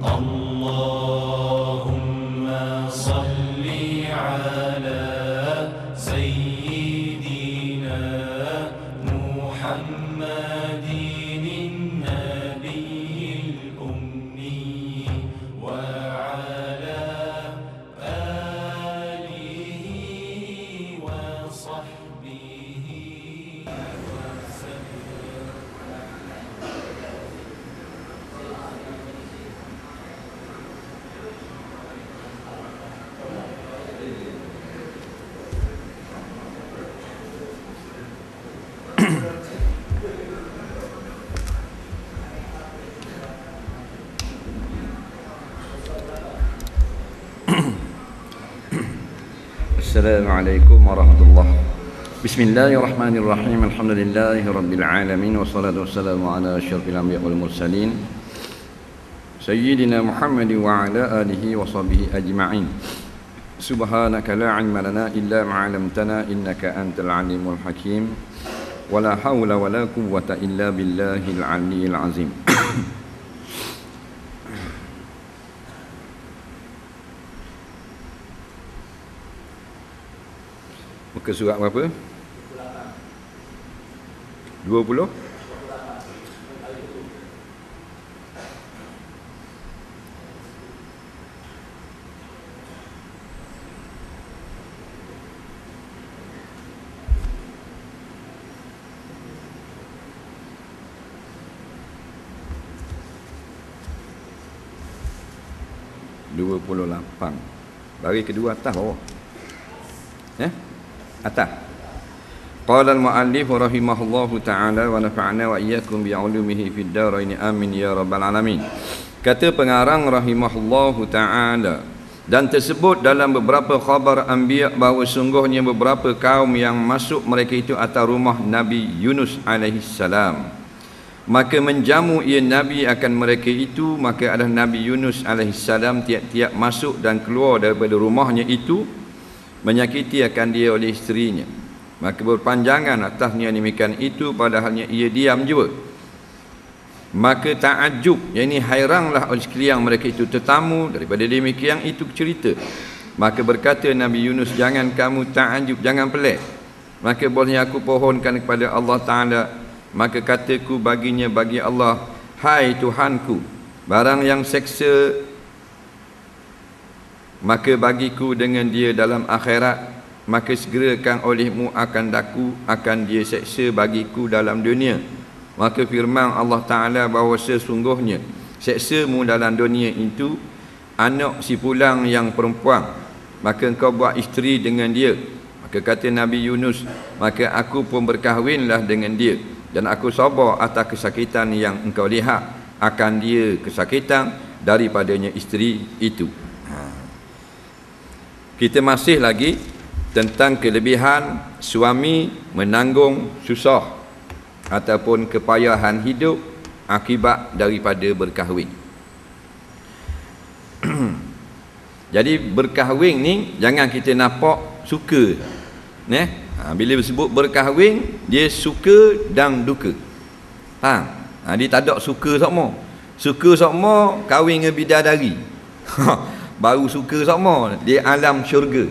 اللهم صل على سيدنا محمد النبي الأمي وعلى آله وصحبه وسلم. Assalamualaikum warahmatullahi wabarakatuh. Bismillahirrahmanirrahim. Alhamdulillahi rabbil alamin wassalatu wassalamu ala asyrafil anbiya'i wal mursalin sayyidina Muhammad wa ala alihi wa sahbihi ajma'in. Subhanaka la ilma lana illa ma 'allamtana innaka antal alimul hakim. Wala haula wala quwwata illa billahil aliyyil azim. Muka surat berapa? 20? Bagi kedua atas bawah. Atas. Qala al-mu'allif rahimahullahu ta'ala wa nafa'na wa iyyakum bi 'ulumihi fid dharain amin ya rabbal alamin. Kata pengarang rahimahullahu ta'ala, dan tersebut dalam beberapa khabar anbiya bahawa sungguhnya beberapa kaum yang masuk mereka itu atas rumah Nabi Yunus alaihi salam, maka menjamu ia Nabi akan mereka itu. Maka adalah Nabi Yunus alaihi salam tiap-tiap masuk dan keluar daripada rumahnya itu menyakiti akan dia oleh isterinya. Maka berpanjangan atasnya demikian itu, padahalnya ia diam juga. Maka ta'ajub, yakni hairanlah oleh sekalian mereka itu tetamu daripada demikian itu cerita. Maka berkata Nabi Yunus, jangan kamu ta'ajub, jangan pelik. Maka boleh aku pohonkan kepada Allah Ta'ala. Maka kataku baginya, bagi Allah, hai Tuhanku, barang yang seksa maka bagiku dengan dia dalam akhirat, maka segerakan olehmu akan daku akan dia seksa bagiku dalam dunia. Maka firman Allah Ta'ala bahawa sesungguhnya seksamu dalam dunia itu anak si pulang yang perempuan, maka engkau buat isteri dengan dia. Maka kata Nabi Yunus, maka aku pun berkahwinlah dengan dia, dan aku sabar atas kesakitan yang engkau lihat akan dia kesakitan daripadanya isteri itu. Kita masih lagi tentang kelebihan suami menanggung susah ataupun kepayahan hidup akibat daripada berkahwin. Jadi berkahwin ni jangan kita nampak suka. Bila disebut berkahwin, dia suka dan duka. Dia tak ada suka sama. Suka sama kahwin dengan bidadari. Baru suka sama di alam syurga.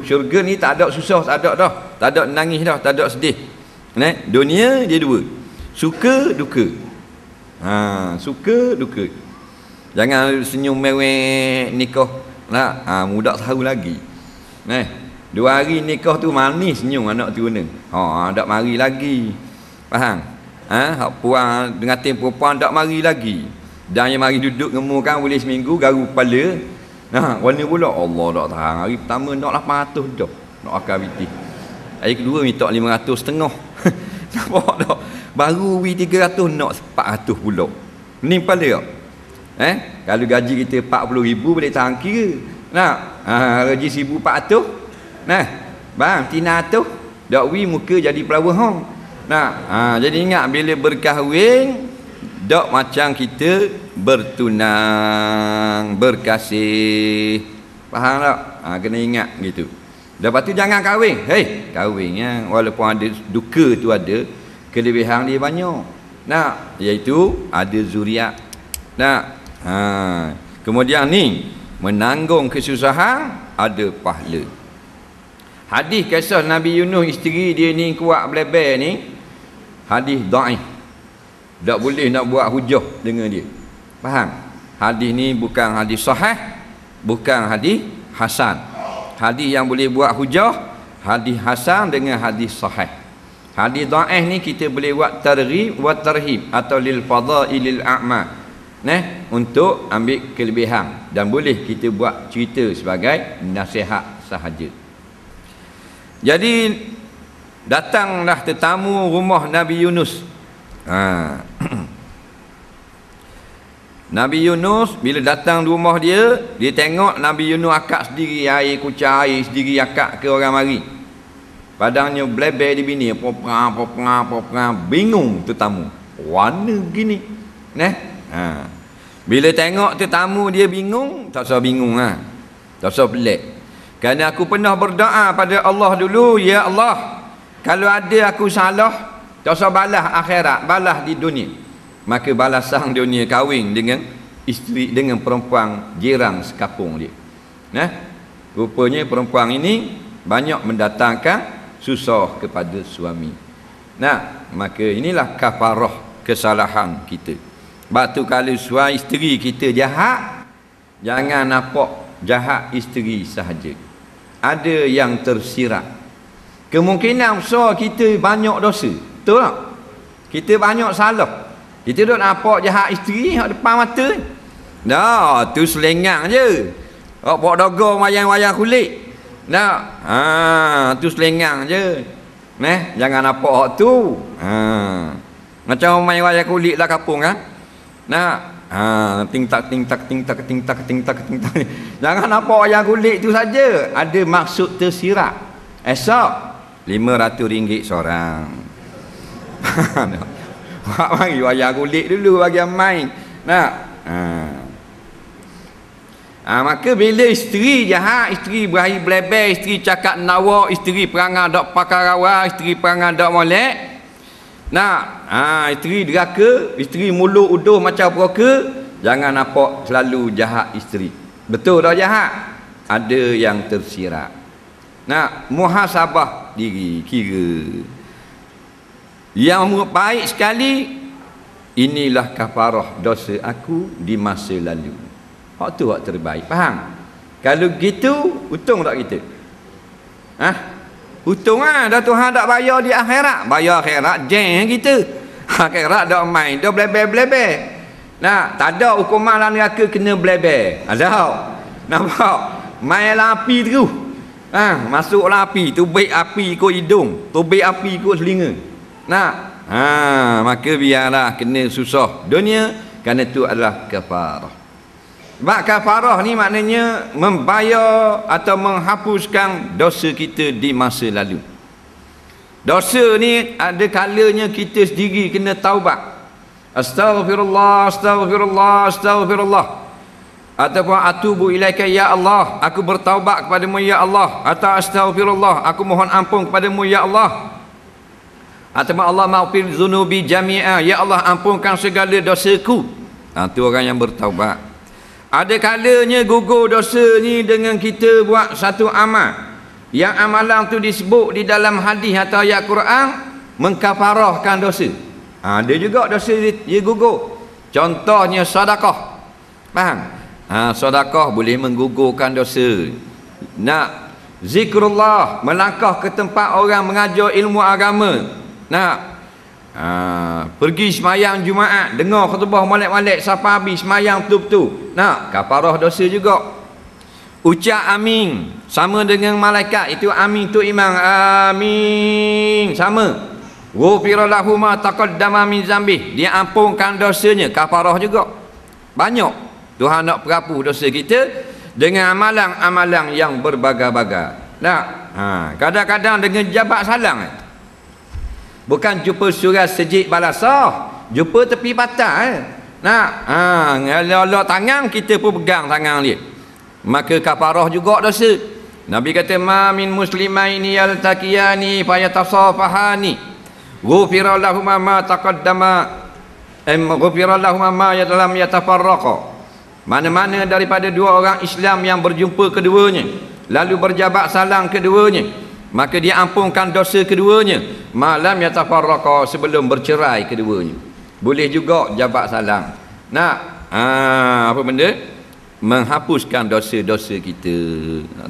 Syurga ni tak ada susah, tak ada dah, tak ada nangis dah, tak ada sedih. Dunia dia dua, suka duka. Suka duka. Jangan senyum mewek nikah muda tahu lagi. 2 hari nikah tu manis senyum anak turuna. Tak mari lagi. Faham? Hak puan dengan tim perempuan tak mari lagi. Dan yang mari duduk ngemukan boleh seminggu garu kepala. Warna pula Allah tak tahan. Hari pertama nak 800 dah. Nak akal biti. Hari kedua minta 500 setengah. Nampak tak? Baru W300 nak 400 pula. Ni kepala tak? Kalau gaji kita 40,000 boleh tahan kira. Gaji 1,400. Bang, tina tu dak wi muka jadi pelawa hang. Jadi ingat bila berkahwin dak macam kita bertunang, berkasih. Faham tak? Kena ingat gitu. Lepas tu jangan kahwin. Kahwin ya, walaupun ada duka tu ada, kelebihan dia banyak. Iaitu ada zuriat. Kemudian ni menanggung kesusahan ada pahala. Hadis kisah Nabi Yunus isteri dia ni kuat beleber ni, hadis dhaif. Tak boleh nak buat hujah dengan dia. Faham? Hadis ni bukan hadis sahih, bukan hadis hasan. Hadis yang boleh buat hujah hadis hasan dengan hadis sahih. Hadis dhaif ni kita boleh buat targhib wa tarhib atau lil fadailil a'ma. Untuk ambil kelebihan, dan boleh kita buat cerita sebagai nasihat sahaja. Jadi datanglah tetamu rumah Nabi Yunus. Nabi Yunus bila datang di rumah dia tengok Nabi Yunus akak sendiri air, kucar air sendiri akak ke orang mari. Padangnya bleber di bini, popang, bingung tetamu. Warna gini. Bila tengok tetamu dia bingung, tak usah bingung tak usah pelik. Kerana aku pernah berdoa pada Allah dulu, ya Allah, kalau ada aku salah, tak usah balas akhirat, balas di dunia. Maka balasan dunia kahwin dengan isteri, dengan perempuan jiran sekapung dia. Rupanya perempuan ini banyak mendatangkan susah kepada suami. Maka inilah kafarah kesalahan kita. Sebab tu kalau suami isteri kita jahat, jangan nampak jahat isteri sahaja. Ada yang tersirat. Kemungkinan besar kita banyak dosa. Betul tak? Kita banyak salah. Kita duk nampak jahat isteri kat depan mata. Dah, tu selengang je. Bawa dogo wayang-wayang kulit. Tu selengang je. Jangan nampak hak tu. Macam main wayang kulit lah kapung kan. Ting-tak. Jangan nampak wayang kulit tu saja. Ada maksud tersirat. Esok RM500 seorang. Mari wayang kulit dulu bagi main. Maka bila isteri jahat, isteri berahi bleber, isteri cakap nawak, isteri perangai dak pakar awal, isteri perangai dak molek. Isteri deraka, isteri mulut uduh macam peroka, jangan nampak selalu jahat isteri. Betul dah jahat? Ada yang tersirat. Muhasabah diri, kira yang baik sekali, inilah kafarah dosa aku di masa lalu. Hak tu hak terbaik. Faham? Kalau gitu, untung tak kita? Untung dah Tuhan tak bayar di akhirat. Bayar akhirat jeng kita. Akhirat dak main, dak bleber-bleber. Tak ada hukuman dalam neraka kena bleber. Ada. Nampak? Main api terus. Masuklah api, tubik api ikut hidung, tubik api ikut telinga. Maka biarlah kena susah dunia, kerana itu adalah kafarah. Sebab kafarah ni maknanya membayar atau menghapuskan dosa kita di masa lalu. Dosa ni ada kalanya kita sendiri kena taubat. Astaghfirullah, astaghfirullah, astaghfirullah. Ataupun atubu ilaika ya Allah, aku bertaubat kepadamu ya Allah. Atau astaghfirullah, aku mohon ampun kepadamu ya Allah. Ataupun Allah maghfir dzunubi jami'a, ya Allah ampunkan segala dosaku. Itu orang yang bertaubat. Ada kalanya gugur dosa ni dengan kita buat satu amal, yang amalan tu disebut di dalam hadis atau ayat Quran mengkafarahkan dosa. Ada juga dosa dia gugur. Contohnya sedekah. Faham? Sedekah boleh menggugurkan dosa. Zikrullah, melangkah ke tempat orang mengajar ilmu agama. Pergi semayang Jumaat, dengar khutbah molek-molek sampai habis semayang betul-betul. Kafarah dosa juga. Ucap amin sama dengan malaikat, itu amin tu imam, amin sama. Ghufira lahu ma taqaddama min zambih, dia ampunkan dosanya, kafarah juga. Banyak Tuhan nak pengapu dosa kita dengan amalan-amalan yang berbagai-bagai. Kadang-kadang dengan jabat salam, bukan jumpa surat sejik balasah, jumpa tepi patah. Allah tangan, kita pun pegang tangan dia, maka kafarah juga dosa. Nabi kata ma min muslimaini yaltaqiyani fayatasafahani ghufira lahum ma taqaddama ghufira lahum ma lam yatafarraqa. Mana-mana daripada dua orang Islam yang berjumpa keduanya, lalu berjabat salam keduanya, maka dia ampunkan dosa keduanya malam yatafarraqa, sebelum bercerai keduanya. Boleh juga jabat salam. Nak apa benda? Menghapuskan dosa-dosa kita.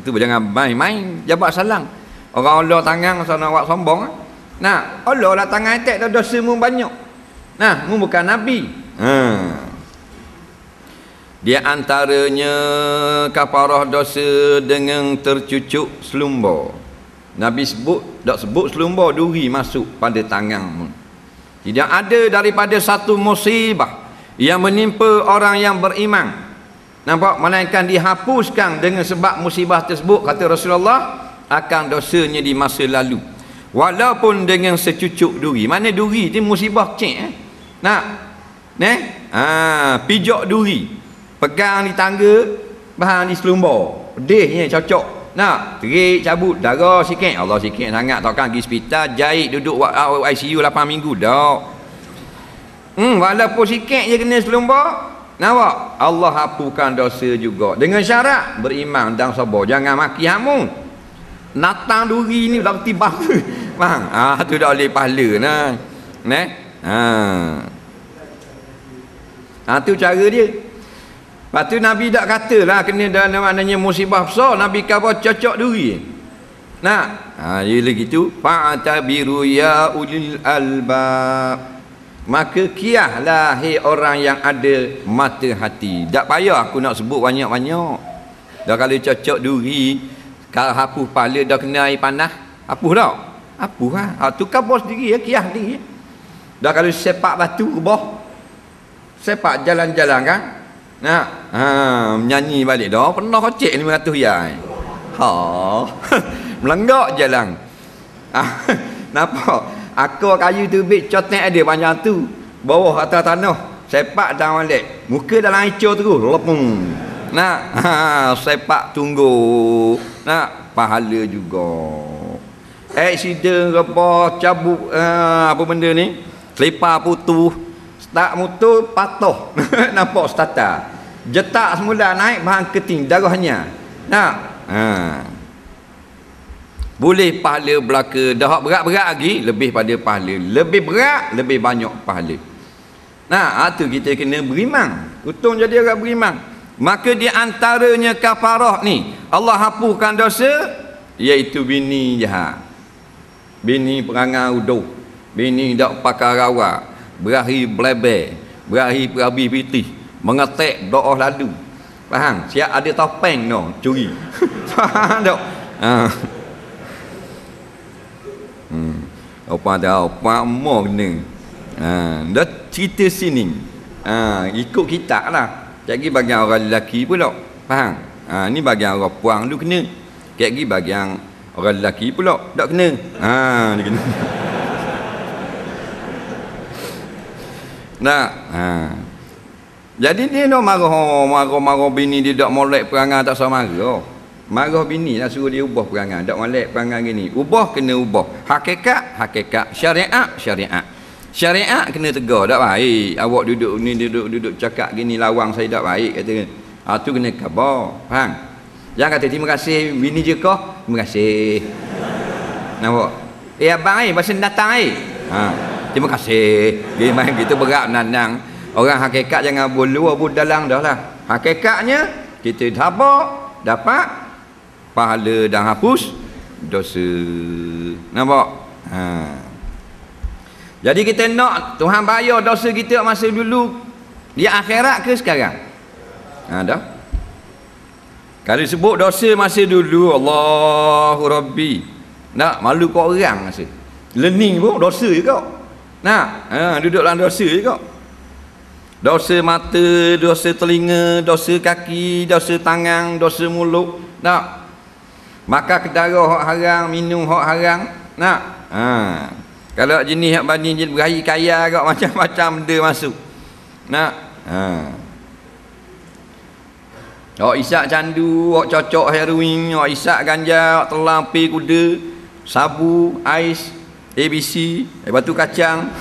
Tu jangan main-main jabat salam. Orang Allah tangan sana awak sombong. Nah, Allah lah tangan attack dah, dosa mu banyak. Nah, mu bukan nabi. Di antaranya kafarah dosa dengan tercucuk selumba. Nabi sebut, tak sebut selumba, duri masuk pada tanganmu. Tidak ada daripada satu musibah yang menimpa orang yang beriman, nampak, melainkan dihapuskan dengan sebab musibah tersebut, kata Rasulullah, akan dosanya di masa lalu, walaupun dengan secucuk duri. Mana duri ni musibah kecil nak pijak duri, pegang di tangga, bahan di selumba, pedihnya cocok, nak terik cabut darah sikit, Allah sikit sangat, takkan pergi hospital jahit duduk ICU 8 minggu dak. Walaupun sikit je kena selumba, nampak, Allah hapuskan dosa juga, dengan syarat beriman dan sabar. Jangan maki hamu. Natang duri ni dah berarti bangsa. Faham? Tu dah boleh pahala nah. Tu cara dia. Lepas tu Nabi tak katalah kena dalam maknanya musibah besar, Nabi kata cocok duri. Nah, dia gitu. Fa'tabiru ya ulil albab. Maka kiahlah hai orang yang ada mata hati. Tak payah aku nak sebut banyak-banyak. Dah kalau cocok duri, kalau hapus pala dah kena air panas, hapus tak? Hapus lah. Tukar bos sendiri ya, kiah sendiri. Dah kalau sepak batu ke bawah, sepak jalan-jalan kan, nak menyanyi balik dah, pernah kocek 500 ya. Melenggak jalan. Nampak? Akar kayu tu bit cotek ada panjang tu, bawah atas tanah, sepak dah balik, muka dalam icur terus lepung. Nak sepak tunggu, nak pahala juga. Aksiden apa, cabut apa benda ni, selipar putus, start motor patah. Nampak starter, jetak semula naik bahan keting darahnya. Nak boleh pahala belaka. Dah berat-berat lagi, lebih pada pahala. Lebih berat, lebih banyak pahala. Nah, tu kita kena beriman. Untung jadi orang beriman. Maka di antaranya kafarah ni, Allah hapuskan dosa, iaitu bini jahat, bini perangai uduh, bini tak pakai rawat, berakhir bleber, berakhir perabi pitih, mengetek doa lalu. Faham? Siap ada topeng no, curi. Faham tak? Apa dah apa mau kena. Dah cerita sini. Ikut kitab lah. Jadi bagian orang lelaki pula. Faham? Ni bagian orang puang dulu kena. Jadi bagian orang lelaki pula tak kena. Ni kena. Nah, jadi dia nak marah bini dia tak molek perangai tak sama marah. Marah bini lah, suruh dia ubah perangai, tak molek perangai gini. Ubah kena ubah. Hakikat, syariat kena tegar, tak baik. Awak duduk cakap gini lawang saya tak baik kata. Tu kena khabar. Faham? Jangan kata terima kasih bini je kau. Terima kasih. Nampak? Abang pasal datang terima kasih. Dia main gitu berat nanang. Orang hakikat jangan bolu abu dalang dah lah. Hakikatnya kita dapat pahala dan hapus dosa. Nampak? Jadi kita nak Tuhan bayar dosa kita masa dulu di akhirat ke sekarang? Dah. Kalau sebut dosa masa dulu, Allahu Rabbi, nak malu kau orang masa learning pun dosa juga. Nak duduk dalam dosa juga. Dosa mata, dosa telinga, dosa kaki, dosa tangan, dosa mulut. Nak makan kedara hak haram, minum hak haram. Nak kalau jenis hak bani jenis berahi kaya agak macam-macam benda masuk. Nak hak isap candu, hak cocok heroin, hak isap ganja, hak telang pi kuda, sabu, ais, ABC, batu kacang,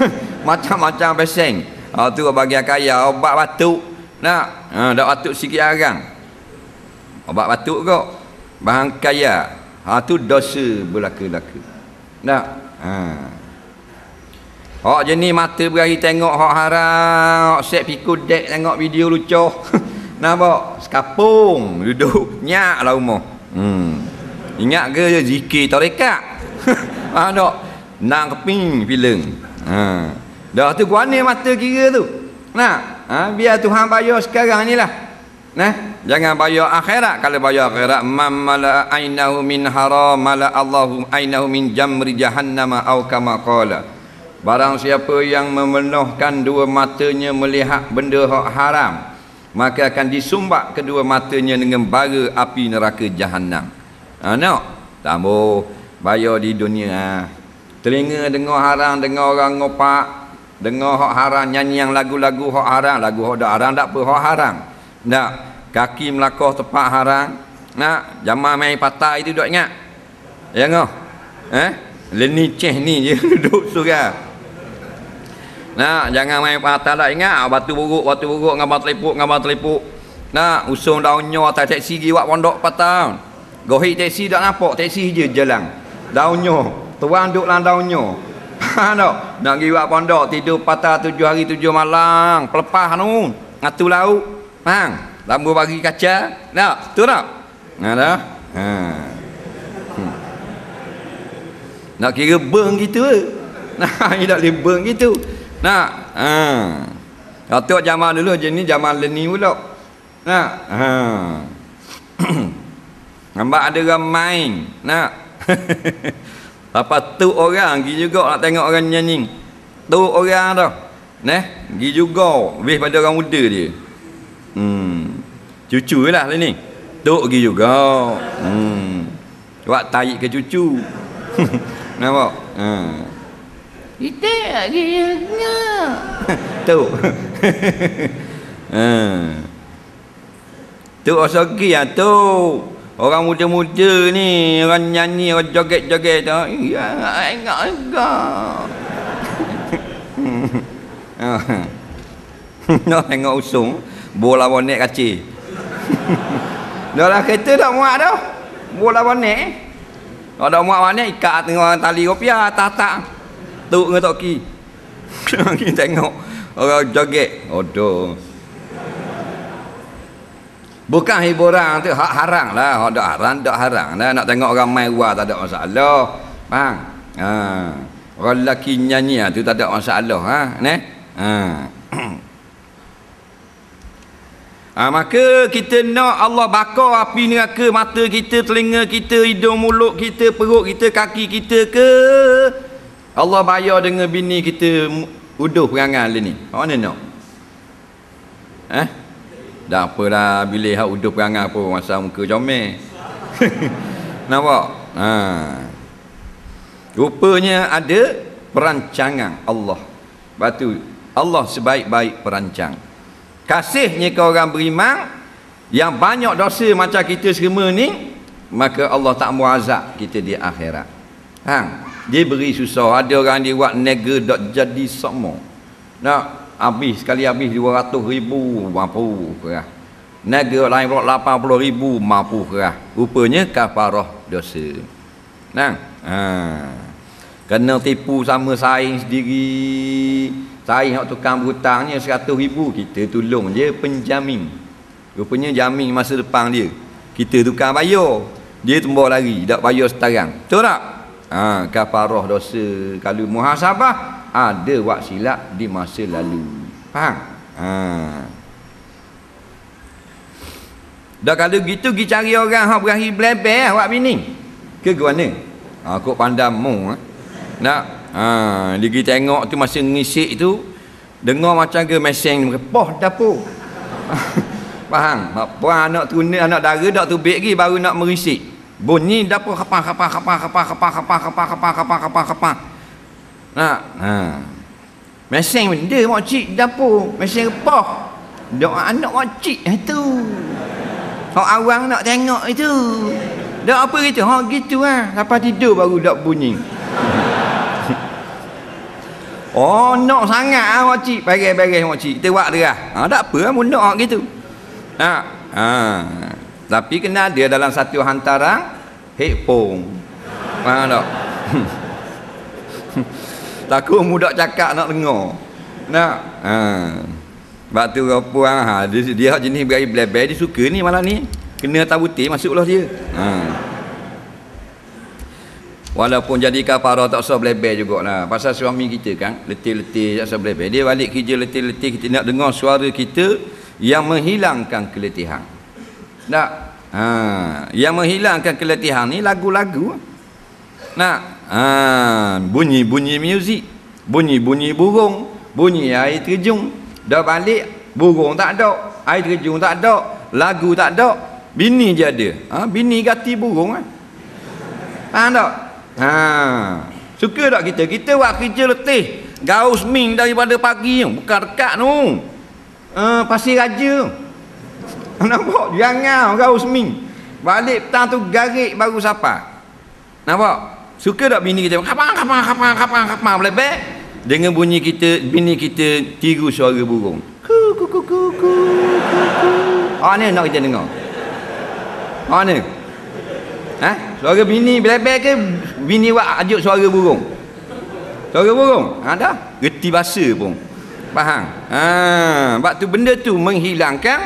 macam-macam peseng. Tu bagian kaya, obat batuk. Nak, dak batuk sikit arang. Obat batuk kok. Bahan kaya. Tu dosa belaka-laka. Nak. Hak jenis mata berahi tengok hak haram, hak set pikul dek tengok video lucu. Nampak? Sekapung duduk nyak lah rumah. Ingat ke zikir tarekat? Tak? Nang keping filem. Dah tu guana mata kira tu. Nah, biar Tuhan bayar sekarang ni lah. Nah, jangan bayar akhirat. Kalau bayar akhirat, mala ainahu min haram, mala Allahu ainahu min jamri jahannam au kama qala. Barang siapa yang memenuhkan dua matanya melihat benda hak haram, maka akan disumbat kedua matanya dengan bara api neraka jahanam. Nak tambah bayar di dunia. Telinga dengar haram, dengar orang ngopak, dengar hak haram, nyanyi yang lagu-lagu hak haram, lagu hak dak haram tak apa hak haram. Nak kaki melakau tempat haram. Nak zaman main patah itu dok ingat. Ya ngah. Leni ceh ni je duduk surga. Nah, jangan main patah tak ingat batu buruk gambar telepuk. Nah, usung daunnya atas teksi gi wak pondok patah. Gohik teksi tak nampak, teksi je jalan. Daunnya, tuan duk lang daunnya. Tak? Nak gi wak pondok tidur patah 7 hari 7 malam, pelepah nu, ngatu lauk. Hang, lambu bagi kaca. Tak? Tu tak? Nah dah. Nak kira beng gitu. Nah, tak boleh beng gitu. Nak, Datuk zaman dulu jenis zaman leni pula. Nak, nampak ada orang main. Nak, lepas tu orang pergi juga nak tengok orang nyanyi. Tu orang tu, pergi juga. Lebih pada orang muda dia. Cucu lah ni. Tu pergi juga. Buat tarik ke cucu. Nampak? Kita lagi tu. Tu osoki ya tu. Orang muda-muda ni, orang nyanyi, orang joget-joget tu. Ya, enggak enggak. Nak tengok usung bola bonek kacir. Dah lah kereta tak muat dah. Bola bonek. Kalau dah muat bonek ikat tengah tali rupiah tak. Tuk dengan toki. Kita tengok orang joget. Aduh. Bukan hiburan tu, hak haram lah. Hak dak haram lah. Nak tengok orang main luar tak ada masalah. Faham? Orang lelaki nyanyi tu tak ada masalah. Maka kita nak Allah bakar api neraka mata kita, telinga kita, hidung, mulut kita, perut kita, kaki kita ke Allah bayar dengan bini kita uduh perangai ni. Mana nak? Dah apalah bila hak uduh perangai apa masa muka comel. Nampak? Rupanya ada perancangan Allah. Batu Allah sebaik-baik perancang. Kasihnya ke orang beriman yang banyak dosa macam kita semua ni, maka Allah tak mau azab kita di akhirat. Dia beri susah. Ada orang dia buat nega dok jadi sama. Nak habis sekali habis 200,000 mampu kerah. Nega lain pula 80,000 mampu kerah. Rupanya kafarah dosa. Kena tipu sama saing sendiri. Saing hak tukang berhutangnya 100,000, kita tolong je penjamin. Rupanya jamin masa depan dia. Kita tukang bayar. Dia tumbuk lari, tak bayar setarang. Betul tak? Kafarah dosa. Kalau muhasabah ada buat silap di masa lalu. Faham? Dah kalau gitu pergi cari orang hak berahi blebeh awak bini. Ke mana? Kok pandammu nak dia pergi tengok tu masa ngisik tu dengar macam ke meseng repoh dapur. Faham? Puan anak tuna anak dara dak tubik lagi baru nak merisik. Bunyi dapur kapah. Nah, meseng benda makcik dapur, meseng repoh. Doa anak makcik itu. Hak awang nak tengok itu. Dak apa gitu, gitu Lepas tidur baru dak bunyi. Oh, nak sangat makcik. Beres-beres makcik. Kita buat derah. Tak apa pun nak gitu. Tapi kena ada dalam satu hantaran headphone. Faham tak? Takut budak cakap nak dengar. Sebab tu apa dia jenis berani blebel, dia suka ni malam ni. Kena tabutir masuklah dia. Walaupun jadi kafarah tak usah blebel jugalah. Pasal suami kita kan letih-letih tak usah blebel. Dia balik kerja letih-letih, kita nak dengar suara kita yang menghilangkan keletihan. Tak? Yang menghilangkan keletihan ni lagu-lagu. Bunyi-bunyi muzik, bunyi-bunyi burung, bunyi air terjun. Dah balik burung tak ada, air terjun tak ada, lagu tak ada, bini je ada. Bini ganti burung kan. Faham tak? Suka tak kita? Kita buat kerja letih, gaus ming daripada pagi, bukan dekat tu. Pasir Raja. Nampak? Jangan gaus ming. Balik petang tu garik baru sapa. Nampak? Suka tak bini kita? Kapang belebek. Dengan bunyi kita, bini kita tiru suara burung. Ku. Ni nak kita dengar. Ni. Suara bini belebek ke bini buat ajuk suara burung? Suara burung? Dah. Reti bahasa pun. Faham? Sebab tu benda tu menghilangkan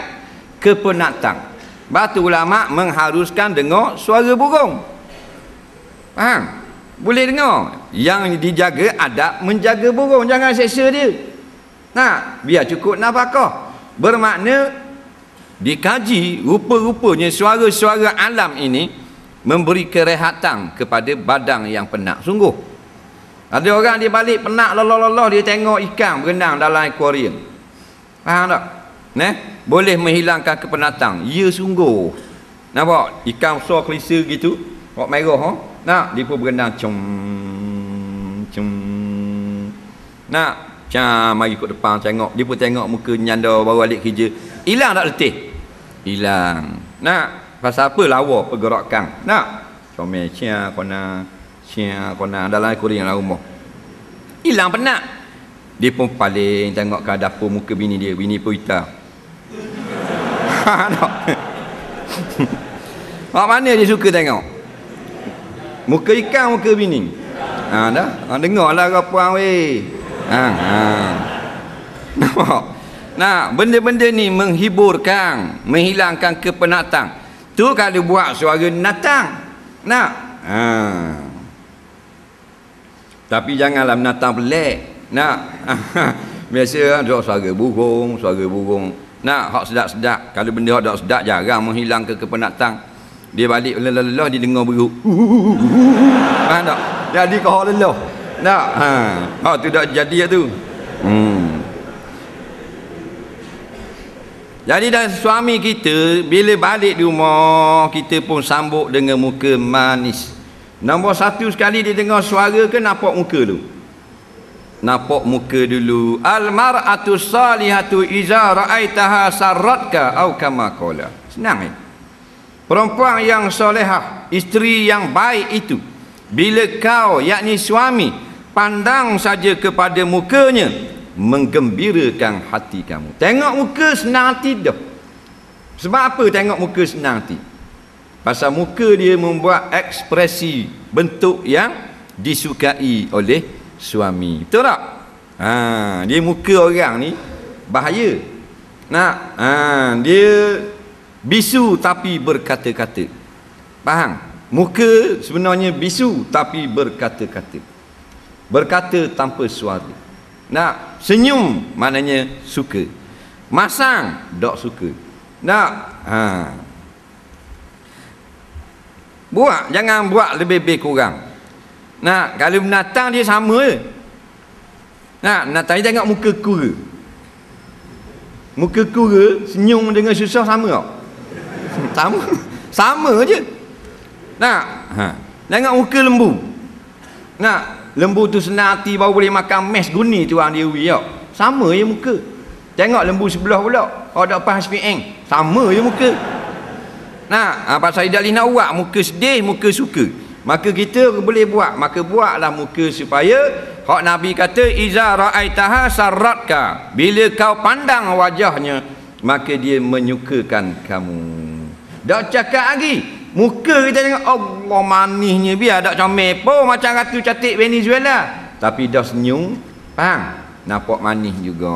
kepenatan. Sebab tu ulama mengharuskan dengar suara burung. Faham? Boleh dengar. Yang dijaga adab menjaga burung, jangan seksa dia. Biar cukup nafkah. Bermakna dikaji rupa-rupanya suara-suara alam ini memberi kerehatan kepada badan yang penat sungguh. Ada orang dia balik penat lelah-lelah, dia tengok ikan berenang dalam akuarium. Faham tak? Boleh menghilangkan kepenatan. Ya sungguh. Nampak ikan besar kelisa gitu, warna merah dia pun berenang mari ikut depan tengok, dia pun tengok muka nyanda baru balik kerja. Hilang tak letih? Hilang. Pasal apa lawa pergerakan? Comel cia kona dalam akuarium dalam rumah. Hilang penat. Dia pun paling tengok ke dapur muka bini dia, bini pun hitam. Mana dia suka tengok? Muka ikan, muka bini. Dengarlah kau puan weh. Nampak? Benda-benda ni menghiburkan, menghilangkan kepenatan. Tu kalau buat suara natang. Tapi janganlah menatang pelik. Biasa ada suara burung. Hak sedap-sedap. Kalau benda hak tak sedap jarang menghilangkan kepenatan. Dia balik lelah-lelah dia dengar beruk. Faham tak? Jadi kau lelah. Tu dah jadi tu. Jadi dah suami kita bila balik di rumah, kita pun sambut dengan muka manis. Nombor satu sekali dia dengar suara ke nampak muka tu? Nampak muka dulu. Al-mar'atu salihatu iza ra'aitaha sarratka au kama qala. Senang ni. Perempuan yang solehah, isteri yang baik itu, bila kau yakni suami pandang saja kepada mukanya, menggembirakan hati kamu. Tengok muka senang hati dah. Sebab apa tengok muka senang hati? Pasal muka dia membuat ekspresi bentuk yang disukai oleh suami. Betul tak? Dia muka orang ni bahaya. Dia bisu tapi berkata-kata. Faham? Muka sebenarnya bisu tapi berkata-kata. Berkata tanpa suara. Senyum maknanya suka. Masang tak suka. Buat, jangan buat lebih-lebih kurang. Kalau binatang dia sama je. Binatang dia tengok muka kura. Muka kura senyum dengan susah sama tak? Sama je. Tengok muka lembu. Lembu tu senang hati baru boleh makan mes guni tu orang dia ui tak? Sama je muka. Tengok lembu sebelah pula. Kalau tak pas SPM, sama je muka. Pasal Idali nak buat muka sedih, muka suka. Maka kita boleh buat. Maka buatlah muka supaya hak Nabi kata iza ra'aitaha sarratka, bila kau pandang wajahnya maka dia menyukakan kamu. Dak cakap lagi, muka kita tengok Allah manisnya, biar dak comel pun macam Ratu Cantik Venezuela, tapi dah senyum, faham? Nampak manis juga.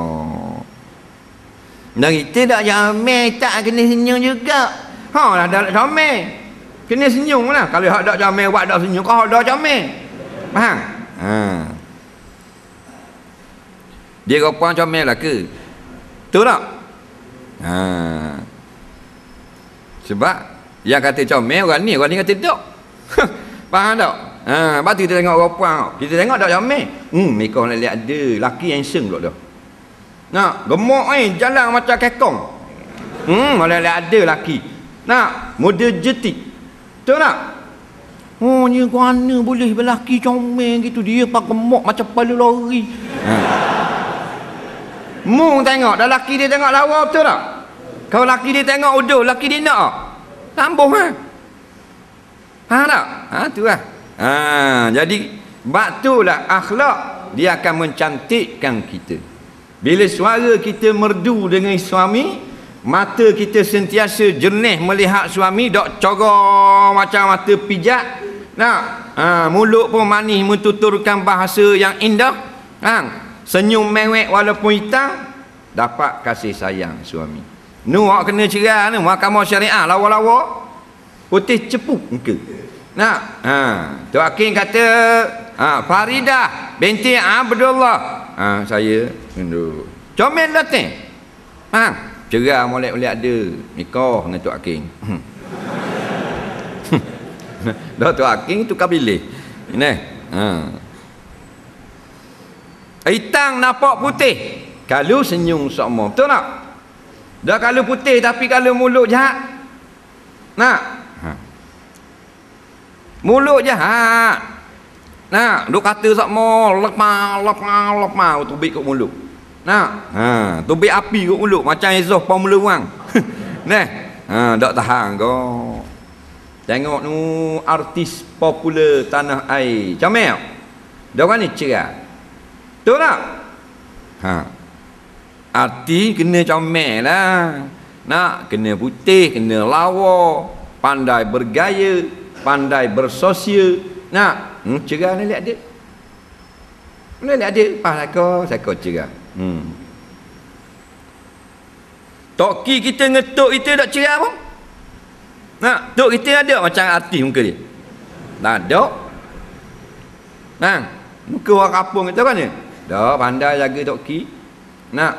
Dan kita dak comel tak kena senyum juga. Ha lah dak comel. Kena senyum lah. Kalau hak dak comel buat dak senyum, kau dak comel. Faham? Ha. Dia rupa comel lah ke? Betul tak? Ha. Sebab yang kata comel orang ni kata tak. Faham tak? Ha, lepas tu kita tengok rupa. Kita tengok tak comel. Mereka nak lihat ada laki yang seng pula dah. Nak gemuk jalan macam kekong. Boleh lihat ada laki. Nak model jetik. Betul tak? Oh, ni mana boleh berlaki comel gitu, dia pakai gemuk macam kepala lori. Mung tengok, dah laki dia tengok lawa, betul tak? Kalau laki dia tengok uduh, laki dia nak tambah ha? Faham tak? Ha, tu lah. Ha, jadi baktulah akhlak dia akan mencantikkan kita. Bila suara kita merdu dengan suami, mata kita sentiasa jernih melihat suami, dok corong macam mata pijak. Nak, mulut pun manis mentuturkan bahasa yang indah. Senyum mewek walaupun hitam, dapat kasih sayang suami. Nu awak kena cerah ni, mahkamah syariah lawa-lawa putih cepu muka. Nak, Tok Hakim kata, Faridah binti Abdullah. Saya duduk. Comel datang. Cerah molek-molek ada nikah dengan Tok Hakim. Dah Tok Hakim tukar pilih. Ini. Hitam nampak putih kalau senyum sama. Betul tak? Dah kalau putih tapi kalau mulut jahat. Nak? Mulut jahat. Nak, duk kata sama lepah tubik kat mulut. Nak? Tubik api kat mulut macam exhaust Formula 1. Nah. Tak tahan kau. Tengok nu artis popular tanah air. Comel. Dia orang ni cerah. Betul tak? Arti kena comel lah. Nak, kena putih, kena lawa, pandai bergaya, pandai bersosial. Nak, cerah ni lihat dia. Ni lihat dia, sako cerah. Toki kita ngetuk kita tak cerah pun. Nak, tok kita ada macam artis muka dia. Tak ada. Nah, muka orang kampung kita kan ni. Dah pandai jaga toki. Nak,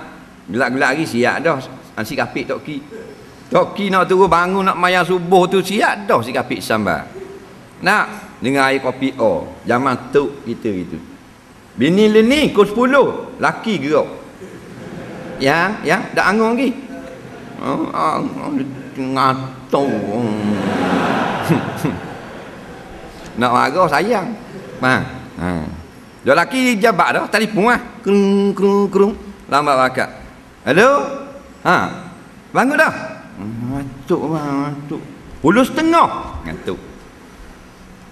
gelak-gelak lagi siap dah. Si kapik toki. Toki nak turun bangun nak mayang subuh tu siap dah si kapik sambar. Nak, dengan air kopi zaman tok kita gitu. Bini ni pukul 10, laki gerak. Yang dak angung lagi. Ngatung. Nak marah sayang. Dia laki jabat dah, telefon lah. Kerung. Lambat bakar. Hello? Bangun dah? Ngantuk. 10:30. Ngantuk.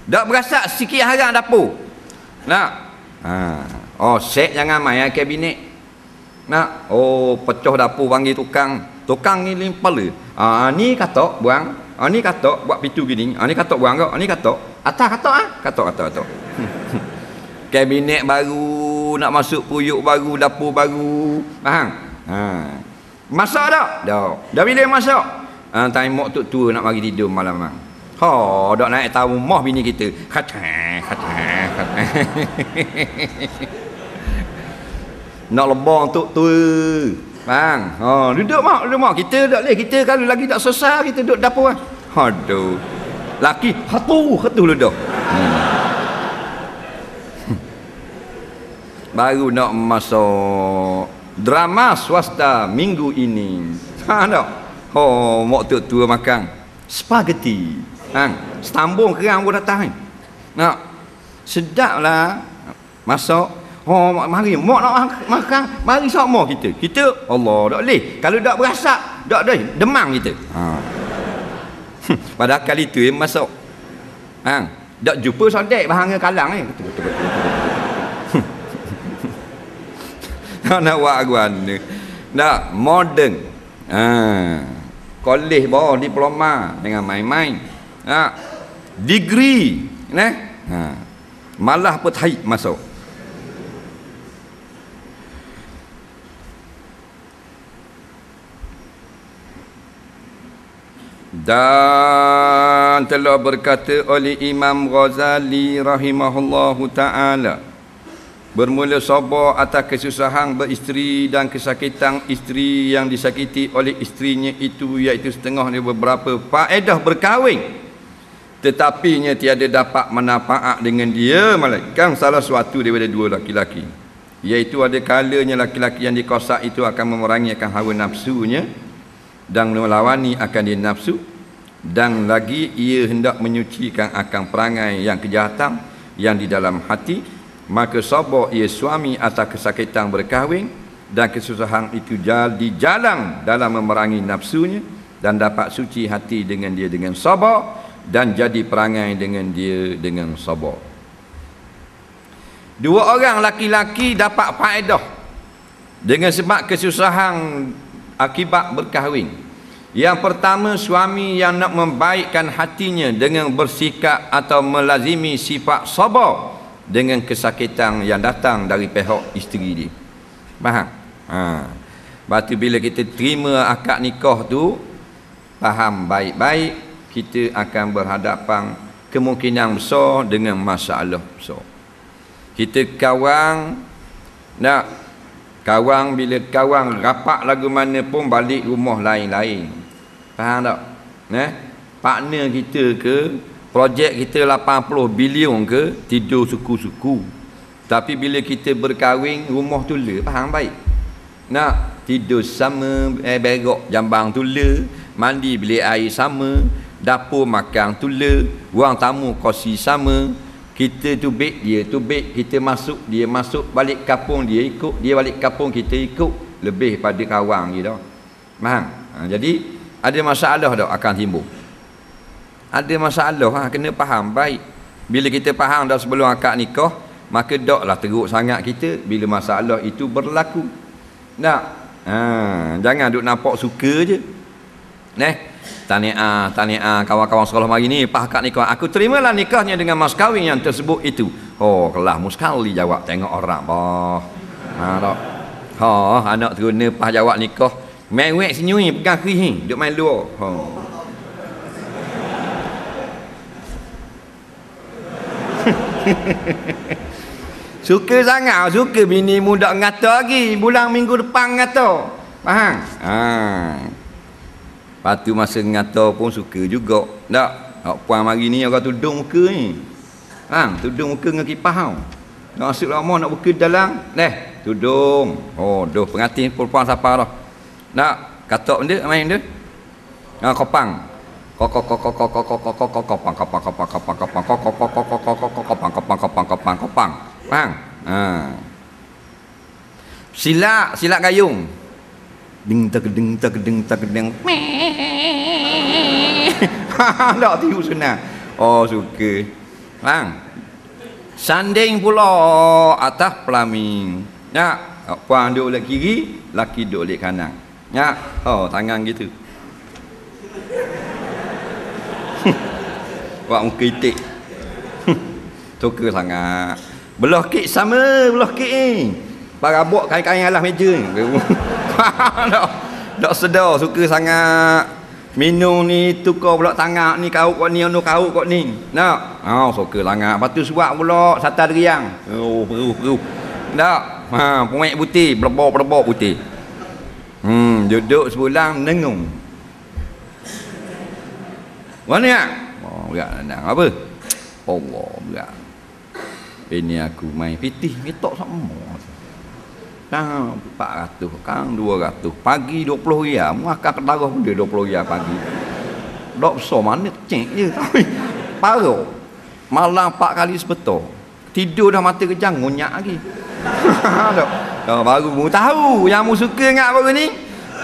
Dak berasak sikit harang dapur. Nak? Set jangan main kabinet. Nak? Pecah dapur panggil tukang. Tukang ni limpal. Ni katok buang. Ni katok buat pintu gini. Ni katok buang kau. Ni katok. Atas katok Katok. Kabinet baru, nak masuk puyuk baru, dapur baru. Faham? Masak tak? Dah bila masak? Time mak tua nak mari tidur malam. Dak naik tahu rumah bini kita. Kata. Nak lebang tok tua. Faham? Duduk mak. Kita tak boleh. Kita kalau lagi tak selesai, kita duduk dapur. Aduh. Laki hatu ludah. Baru nak masuk drama swasta minggu ini. Tak? Mak tua makan spaghetti. Setambung kerang pun datang. Nak, sedap lah. Masuk. Mari mak nak makan, mari sama kita. Kita Allah tak boleh. Kalau tak berasak, tak ada demam kita. Pada kali tu masuk. Tak jumpa sodek bahang kalang ni. Betul. nak buat guana. Nak modern. Kolej bawah diploma dengan main-main. Degree, malah petahik masuk. Dan telah berkata oleh Imam Ghazali rahimahullahu ta'ala, bermula sabar atas kesusahan beristeri dan kesakitan isteri yang disakiti oleh isterinya itu, iaitu setengah dari beberapa faedah berkahwin, tetapi nya tiada dapat manfaat dengan dia melainkan salah suatu daripada dua laki-laki, iaitu ada kalanya laki-laki yang dikosak itu akan memerangi akan hawa nafsunya dan melawani akan dia nafsu, dan lagi ia hendak menyucikan akan perangai yang kejahatan yang di dalam hati. Maka sabar ia suami atas kesakitan berkahwin dan kesusahan itu jadi jalan dalam memerangi nafsunya, dan dapat suci hati dengan dia dengan sabar, dan jadi perangai dengan dia dengan sabar. Dua orang laki-laki dapat faedah dengan sebab kesusahan akibat berkahwin. Yang pertama, suami yang nak membaikkan hatinya dengan bersikap atau melazimi sifat sabar dengan kesakitan yang datang dari pihak isteri dia. Faham? Lepas tu bila kita terima akad nikah tu, faham baik-baik, kita akan berhadapan kemungkinan besar dengan masalah besar. Kita kawan, nak kawan, bila kawan rapat lagu mana pun balik rumah lain-lain. Faham tak? Partner kita ke, projek kita 80 bilion ke, tidur suku-suku. Tapi bila kita berkahwin, rumah tula. Faham baik? Nak tidur sama, berok jambang tula, mandi bilik air sama, dapur makan tula, ruang tamu kursi sama. Kita tubik, dia tubik, kita masuk, dia masuk, balik kampung dia ikut, dia balik kampung kita ikut. Lebih pada kawan kita. Faham? Jadi ada masalah dah akan timbul. Ada masalah, kena faham baik. Bila kita faham dah sebelum akad nikah, maka taklah teruk sangat kita bila masalah itu berlaku. Tak? Jangan duk nampak suka je. Tahniah kawan-kawan sekolah mari ni pas akad nikah. Aku terimalah nikahnya dengan mas kahwin yang tersebut itu. Oh, kelah muskali jawab tengok orang bah. Tak. Anak teruna pas jawab nikah, mewek senyum pegang kerih duk main luar. Suka sangat, suka bini muda ngata lagi, bulan minggu depan ngata. Faham? Lepas tu masa ngata pun suka juga. Tak? Puan mari ni orang tudung muka ni. Faham? Tudung muka dengan kipas tau. Nak masuk lama nak buka dalam. Tudung. Oh, doh pengantin perempuan siapa dah. Nak katok benda main dia. Kopang. Kopang. Faham? Silak gayung. Ding tak ding. Tak tiu senang. Oh, suka. Faham? Sanding pula atas pelamin. Puan duduk oleh kiri, laki duduk oleh kanan. Tangan gitu. Buat muka itik. Suka sangat. Belah kek sama, belah kek ni. Parabok kain-kain alas meja ni. Tak sedar, suka sangat. Minum ni tukar pula tangan ni, kau kau ni, kau kau ni. Nak? Suka sangat. Lepas tu suap pula sata deriang. Perut. Tak? Pumek putih, berbok putih. Duduk sebulan nengung. Mana ya? Berat nandang apa? Allah berat. Ini aku main pitih ngetok sama. Kang 400, kang 200. Pagi 20 riyal, makan kedarah pun dia 20 riyal pagi. Dok besar mana cek je tapi parah. Malam 4 kali sebetul. Tidur dah mata kejang ngonyak lagi. Baru mu tahu yang mu suka ngak baru ni.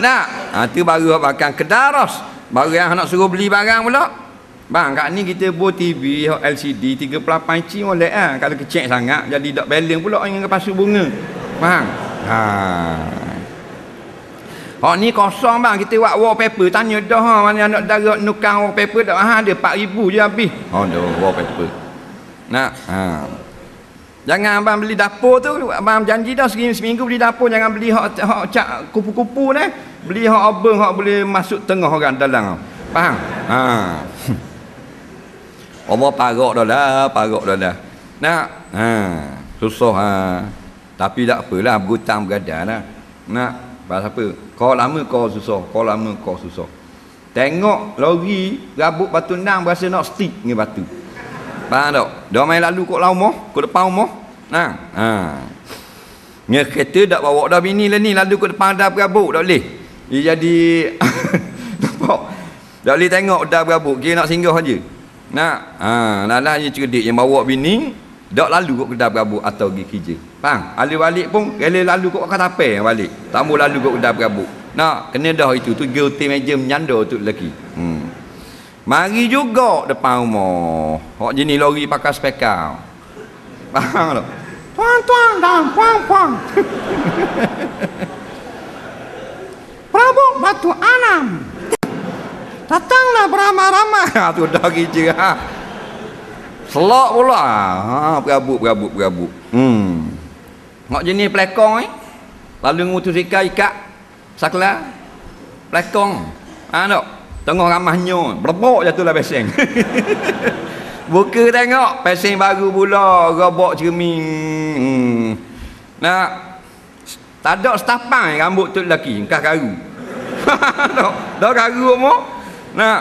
Nak? Tu baru makan kedaras. Baru yang nak suruh beli barang pula. Bang, kat ni kita buat TV LCD 38 inci molek kalau kecil sangat jadi tak balance pula dengan pasu bunga. Faham? Ha. Hak ni kosong bang, kita buat wallpaper tanya dah mana anak dara nukang wallpaper dah ada 4,000 je habis. Oh dah wallpaper. Nak jangan abang beli dapur tu, abang janji dah seminggu beli dapur, jangan beli hak cak kupu-kupu ni. Beli hak abang hak boleh masuk tengah orang dalam. Faham? Ha. Allah parok dah. Nak susah ha. Tapi tak apalah, berhutang berada lah. Nak pasal apa? Kau lama kau susah, tengok lori rabut batu enam berasa nak stick dengan batu. Faham tak? Dia main lalu kok lama, kok depan rumah. Nah. Nya kereta tak bawa dah bini lah ni, lalu kok depan dah berabuk tak boleh. Dia jadi nampak. Tak boleh tengok dah berabuk, kira nak singgah aja. Nak. Lalah je cerdik yang bawa bini, dak lalu kok kedai berabuk atau pergi kerja. Faham? Alih balik pun rela lalu kok kat tapai balik. Tak mau lalu kok kedai berabuk. Nak kena dah itu tu guilty meja menyanda tu lelaki. Mari juga depan rumah. Hak jenis lori pakai spekal. Faham tak? Tuan dan puan. Berabuk batu anam. Datanglah beramai-ramai. Tu dah kerja ha. Selak pula. Berabuk. Hak jenis pelekong lalu motosikal ikat sakla pelekong. Tak? Tengah ramahnya berbok jatuhlah peseng. Buka tengok peseng baru pula robok cermin. Nak tak ada setapang rambut tu lelaki engkau karu. Dah karu mo. Nak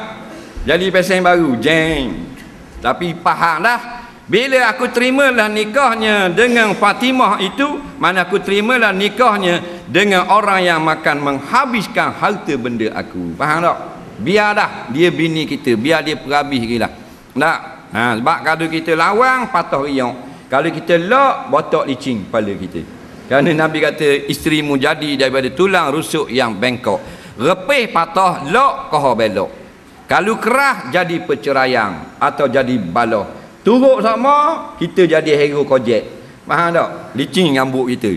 jadi peseng baru jeng. Tapi fahamlah, bila aku terimalah nikahnya dengan Fatimah itu, mana aku terimalah nikahnya dengan orang yang makan menghabiskan harta benda aku. Faham tak? Biar dah dia bini kita, biar dia perhabis gila. Tak? Sebab kalau kita lawang patah riak, kalau kita lok botok licin kepala kita. Kerana Nabi kata isterimu jadi daripada tulang rusuk yang bengkok, repih patah lok koh belok. Kalau kerah jadi perceraian atau jadi baloh, turuk sama kita jadi hero kojek. Faham tak? Licin rambut kita.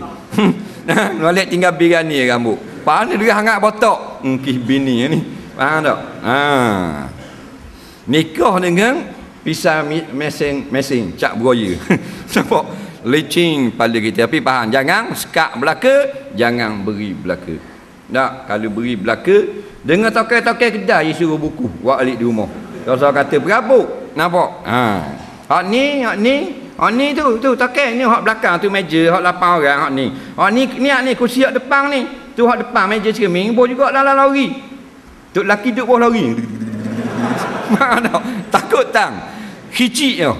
Balik tinggal birani rambut. Mana dia hangat botok? Kih bini ni. Faham tak? Nikah dengan pisau mesing cak beroya. Nampak? Licin pada kita. Tapi faham, jangan sekat belaka, jangan beri belaka. Tak, kalau beri belaka dengan tokai-tokai kedai dia suruh buku buat alik di rumah. Kalau kata berabuk, nampak? Hak ni tu tokai ni hak belakang tu meja hak 8 orang hak ni. Hak ni kursi hak depan ni. Tu hak depan meja cermin bo juga dalam lori. Tu laki duduk bawah lori. Mana takut tang. Hicik je.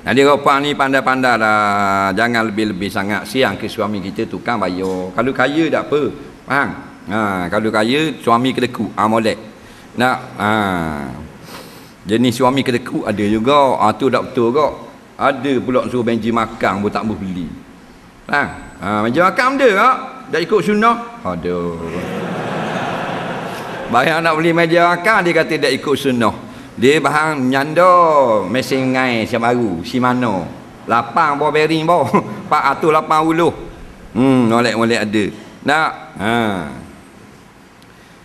Jadi orang ni pandai-pandai lah. Jangan lebih-lebih sangat siang ke suami kita tukang bayar. Kalau kaya tak apa. Faham? Kalau kaya suami kedeku molek. Nak jenis suami kedeku ada juga. Tu tak betul kok. Ada pula suruh benji makan pun tak boleh beli. Faham? Benji makan ada kok. Tak ikut sunnah. Aduh. Bayang nak beli meja makan dia kata tak ikut sunnah. Dia bahan nyanda mesin ngai siap baru Shimano 8 bawah bearing bawah 480. Molek-molek ada. Nak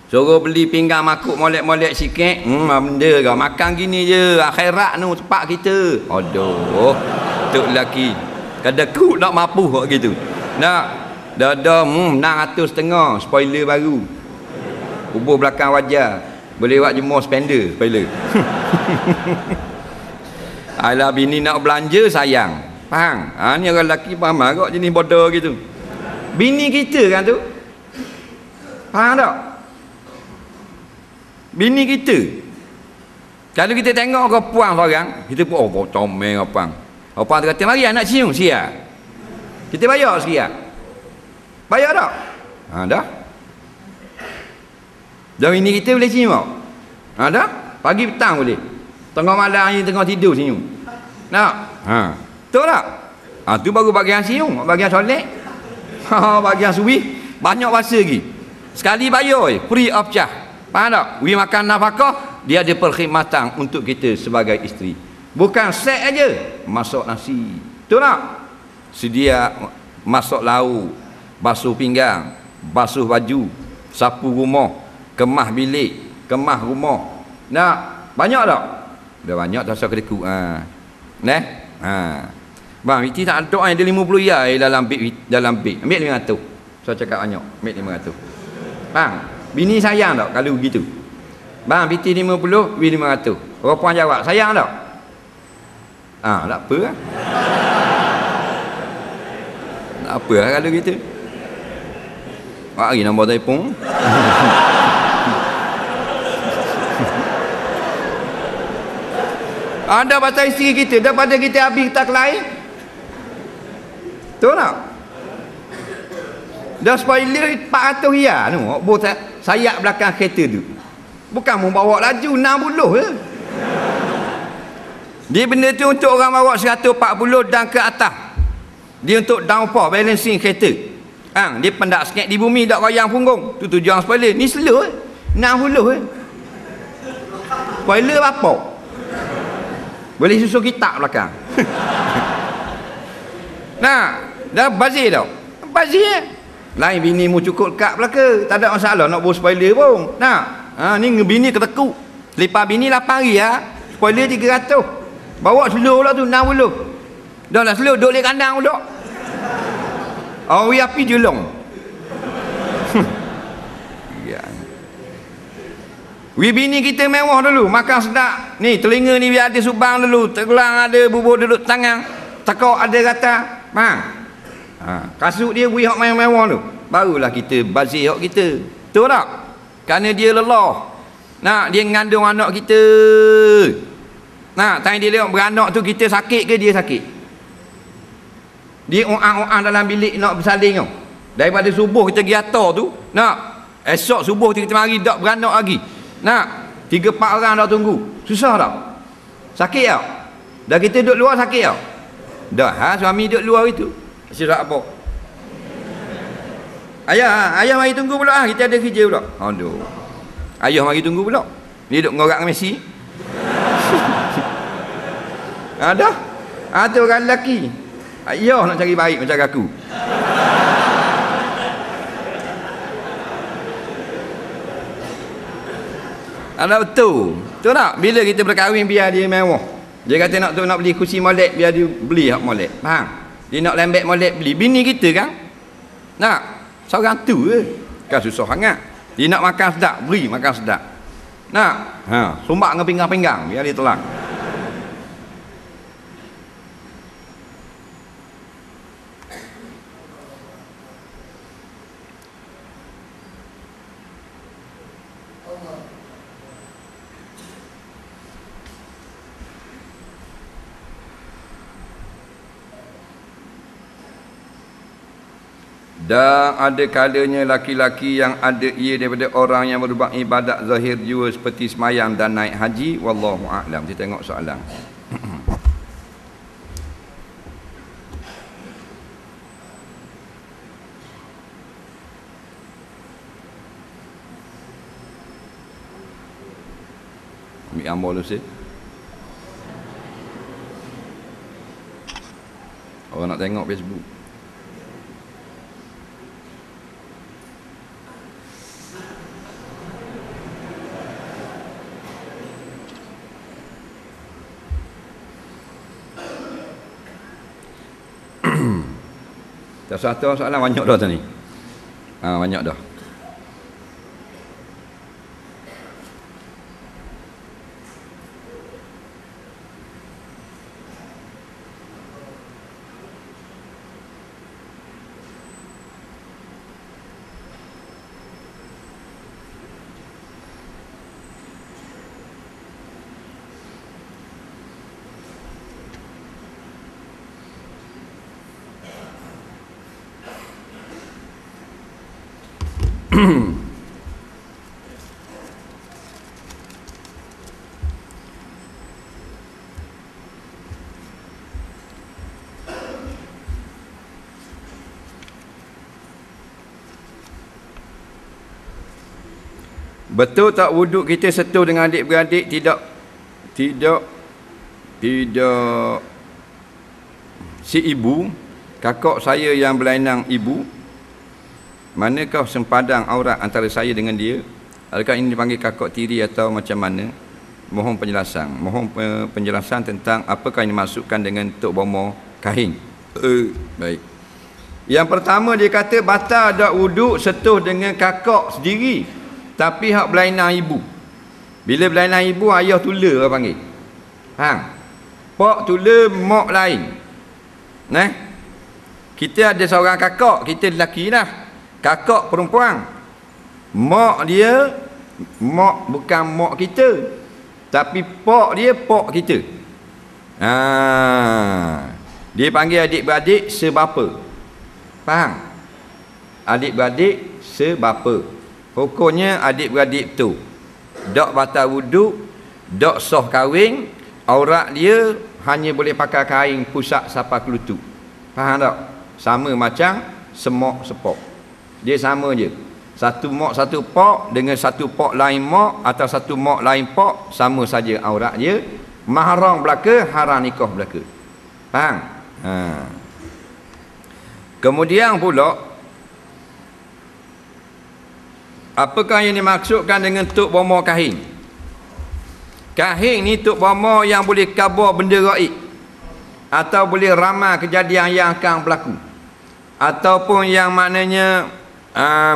suruh beli pinggang makuk molek-molek sikit. Benda kau makan gini je akhirat tu tempat kita. Aduh tok lelaki kadeku nak mampu kok gitu. Nak dah 650 spoiler baru kubur belakang wajah. Boleh buat jemur spender spoiler. Alah bini nak belanja sayang. Faham? Ni orang lelaki faham kok jenis bodoh gitu. Bini kita kan tu. Faham tak? Bini kita. Kalau kita tengok ke puang seorang, kita pun kau comel apa. Apa tu kata mari anak cium sia. Kita bayar sikit. Bayar tak? Dah. Dan ini kita boleh cium tak? Dah? Pagi petang boleh. Tengah malam ni tengah tidur cium. Nak? Betul tak? Tu baru bagian cium, bagian solat. Bagian subuh banyak bahasa lagi. Sekali bayar free of charge. Faham tak? We makan nafkah, dia ada perkhidmatan untuk kita sebagai isteri. Bukan set aja, masak nasi. Betul tak? Sedia masak lauk, basuh pinggang, basuh baju, sapu rumah, kemah bilik, kemah rumah. Nak banyak tak? Dah banyak tak usah kedekut. Neh. Bang, itu tak ada yang ada 50 ya dalam beg. Ambil 500. Saya cakap banyak, ambil 500. Bang, bini sayang tak kalau begitu? Bang, piti 50, bini 500. Perempuan jawab, sayang tak? Tak apa lah. Tak apa lah kalau gitu. Mari nombor telefon. Ada pasal isteri kita, daripada kita habis kita kelain. Betul tak? Dah spoiler 400 riyal tu, bos sayap belakang kereta tu. Bukan membawa laju 60 je. Dia benda tu untuk orang bawa 140 dan ke atas. Dia untuk downforce, balancing kereta. Dia pendak sikit di bumi, tak goyang punggung. Tu tujuan spoiler. Ni slow 60 je. Spoiler apa? Boleh susun kitab belakang. Nah, dah bazir tau. Bazir. Lain bini mu cukup dekat belaka. Tak ada masalah nak bawa spoiler pun. Nah, ni bini ketekuk. Lepas bini 8 hari ya. Spoiler 300. Bawa slow lah tu 60. Dah lah slow duduk di kandang duduk. Api julung. Ya. Bini kita mewah dulu, makan sedap. Ni telinga ni biar ada subang dulu, tegelang ada bubur duduk tangan, tekok ada rata. Kasut dia beri hak mewah tu. Barulah kita bazir hak kita. Betul tak? Kerana dia lelah. Nak dia mengandung anak kita. Nah, tanya dia lihat beranak tu kita sakit ke dia sakit? Dia oang-oang dalam bilik nak bersalin tau. Daripada subuh kita pergi atas tu, nak esok subuh kita mari dak beranak lagi. Nak 3-4 orang dah tunggu. Susah tak? Sakit tak? Dah kita duduk luar sakit tak? Dah suami duduk luar itu. Siap apa? Ayah mari tunggu pula kita ada kerja pula. Aduh. Ayah mari tunggu pula. Ni duduk ngorak dengan Messi. Ada? Tu orang lelaki. Ayah nak cari baik macam aku. Ada betul. Betul tak? Bila kita berkahwin biar dia mewah. Dia kata nak beli kursi molek, biar dia beli hak molek. Faham? Dia nak lembek molek beli. Bini kita kan? Nak? Seorang tu je. Kan susah sangat. Dia nak makan sedap, beri makan sedap. Nak? Sumbak dengan pinggang-pinggang biar dia telang. Dan ada kalanya laki-laki yang ada ia daripada orang yang berbuat ibadat zahir juga seperti semayang dan naik haji. Wallahu a'lam. Kita tengok soalan. Ambil gambar dulu sih. Orang nak tengok Facebook. Satu soalan banyak dah tadi. Banyak dah. Betul tak wuduk kita setuh dengan adik-beradik? Tidak si ibu kakak saya yang berlainan ibu, manakah sempadan aurat antara saya dengan dia? Adakah ini dipanggil kakak tiri atau macam mana? Mohon penjelasan. Mohon penjelasan tentang apakah yang dimaksudkan dengan tok bomo kahing. Baik. Yang pertama dia kata batal dak wuduk sentuh dengan kakak sendiri, tapi hak berlainan ibu. Bila berlainan ibu, ayah tula orang panggil. Hang. Pak tula, mak lain. Nah. Kita ada seorang kakak, kita lelaki lah. Kakak perempuan. Mak dia, mak bukan mak kita, tapi pak dia pak kita. Dia panggil adik-beradik sebapa. Faham? Adik-beradik sebapa. Hukumnya adik-beradik tu dak batal wuduk, dak sah kahwin, aurat dia hanya boleh pakai kain pusat sampai ke lutut. Faham tak? Sama macam semok sepok. Dia sama je. Satu mak satu pak dengan satu pak lain mak atau satu mak lain pak, sama saja aurat dia. Mahram belaka, haram nikah belaka. Faham? Kemudian pula, apakah yang dimaksudkan dengan tok bomo kahing? Kahing ni tok bomo yang boleh khabar benda gaib, atau boleh ramal kejadian yang akan berlaku, ataupun yang maknanya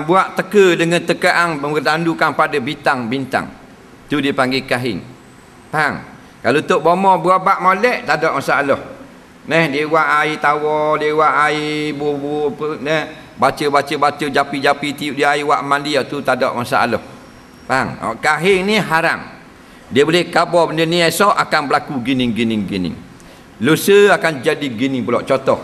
buat teka dengan tekaan bertandukan pada bintang-bintang. Tu dia panggil kahing. Faham? Kalau tok bomo berubat molek tak ada masalah. Dia buat air tawar, dia buat air buru-buru, baca japi-japi tiup dia air buat mandi, tu tak ada masalah. Faham? Kahing ni haram. Dia boleh khabar benda ni esok akan berlaku gini. Lusa akan jadi gini pula, contoh.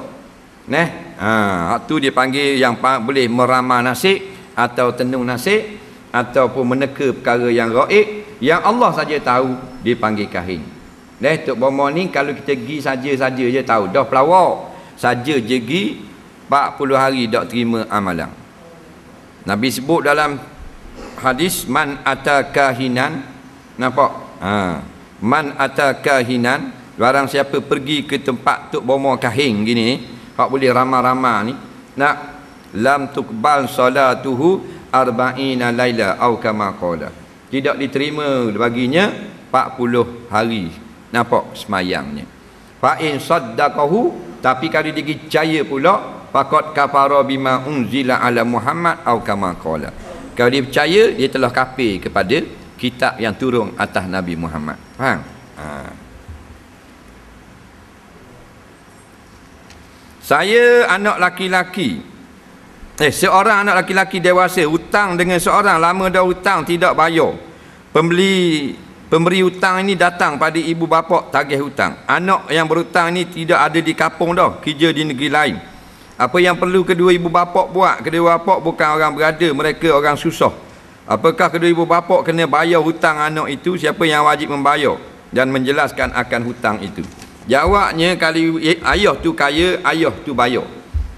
Tu dia panggil yang boleh meramal nasib atau tenung nasib ataupun meneka perkara yang gaib yang Allah saja tahu, dia panggil kahing. Tok bomo ni kalau kita pergi saja je tahu dah pelawak saja je pergi 40 hari dak terima amalan. Nabi sebut dalam hadis, man atakahinan, nampak? Man atakahinan, barang siapa pergi ke tempat tok bomo kahing gini, hak boleh ramal-ramal ni, nak lam tuqbal salatuhu arba'ina laila au kama qala, tidak diterima baginya 40 hari, nampak, semayangnya. Fa in saddaqahu, tapi kalau dia percaya pula, faqad kafara bima unzila ala Muhammad au kama qala, kalau dia percaya, dia telah kafir kepada kitab yang turun atas Nabi Muhammad. Faham? Saya anak laki-laki, seorang anak laki-laki dewasa hutang dengan seorang, lama dah hutang tidak bayar. Pemberi hutang ini datang pada ibu bapa tagih hutang. Anak yang berhutang ini tidak ada di kampung dah, kerja di negeri lain. Apa yang perlu kedua ibu bapa buat? Kedua bapa bukan orang berada, mereka orang susah. Apakah kedua ibu bapa kena bayar hutang anak itu? Siapa yang wajib membayar dan menjelaskan akan hutang itu? Jawabnya, kalau ayah tu kaya, ayah tu bayar.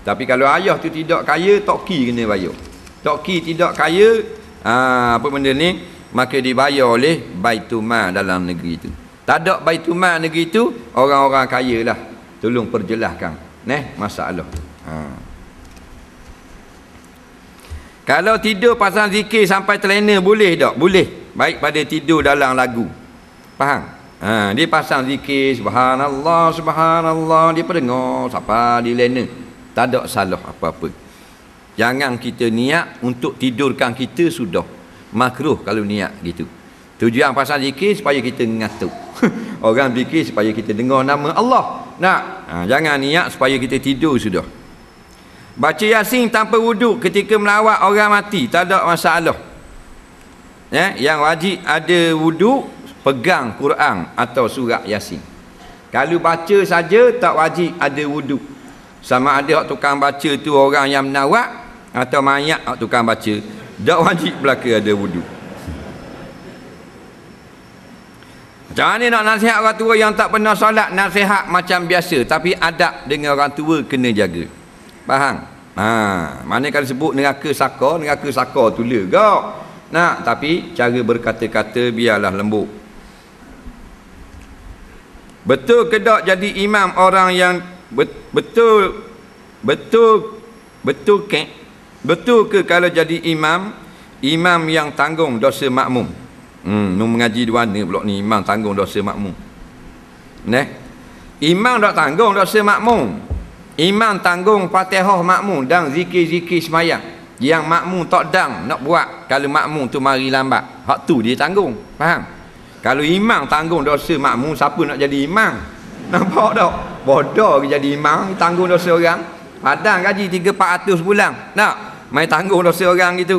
Tapi kalau ayah tu tidak kaya, toki kena bayar. Toki tidak kaya, apa benda ni, maka dibayar oleh Baitul Mal dalam negeri itu. Tak ada Baitul Mal negeri itu, orang-orang kaya lah. Tolong perjelaskan masalah. Kalau tidur pasal zikir sampai terlena, boleh tak? Boleh. Baik pada tidur dalam lagu. Faham? Dia pasang zikir subhanallah subhanallah, dia pendengar siapa dia lena, tak ada salah apa-apa. Jangan kita niat untuk tidurkan kita, sudah makruh kalau niat gitu. Tujuan pasang zikir supaya kita ngantuk. Orang zikir supaya kita dengar nama Allah. Jangan niat supaya kita tidur, sudah. Baca Yasin tanpa wuduk ketika melawat orang mati, tak ada masalah. Yang wajib ada wuduk, pegang Quran atau surah Yasin. Kalau baca saja tak wajib ada wuduk. Sama ada tukang baca tu orang yang menawak atau mayat tukang baca, tak wajib belaka ada wuduk. Macam mana nak nasihat orang tua yang tak pernah solat? Nasihat macam biasa, tapi adab dengan orang tua kena jaga. Faham? Mana kalau sebut neraka saka tu lega. Tapi cara berkata-kata biarlah lembut. Betul ke tak jadi imam orang yang betul Betul ke kalau jadi imam yang tanggung dosa makmum? Mengaji di mana pula ni imam tanggung dosa makmum? Imam tak tanggung dosa makmum. Imam tanggung Fatihah makmum dan zikir-zikir semayang. Yang makmum tak dang nak buat kalau makmum tu mari lambat. Hak tu dia tanggung. Faham? Kalau imam tanggung dosa makmum, siapa nak jadi imam? Nampak tak? Bodoh ke jadi imam tanggung dosa orang. Padang gaji 300-400 bulan. Nak mai tanggung dosa orang gitu.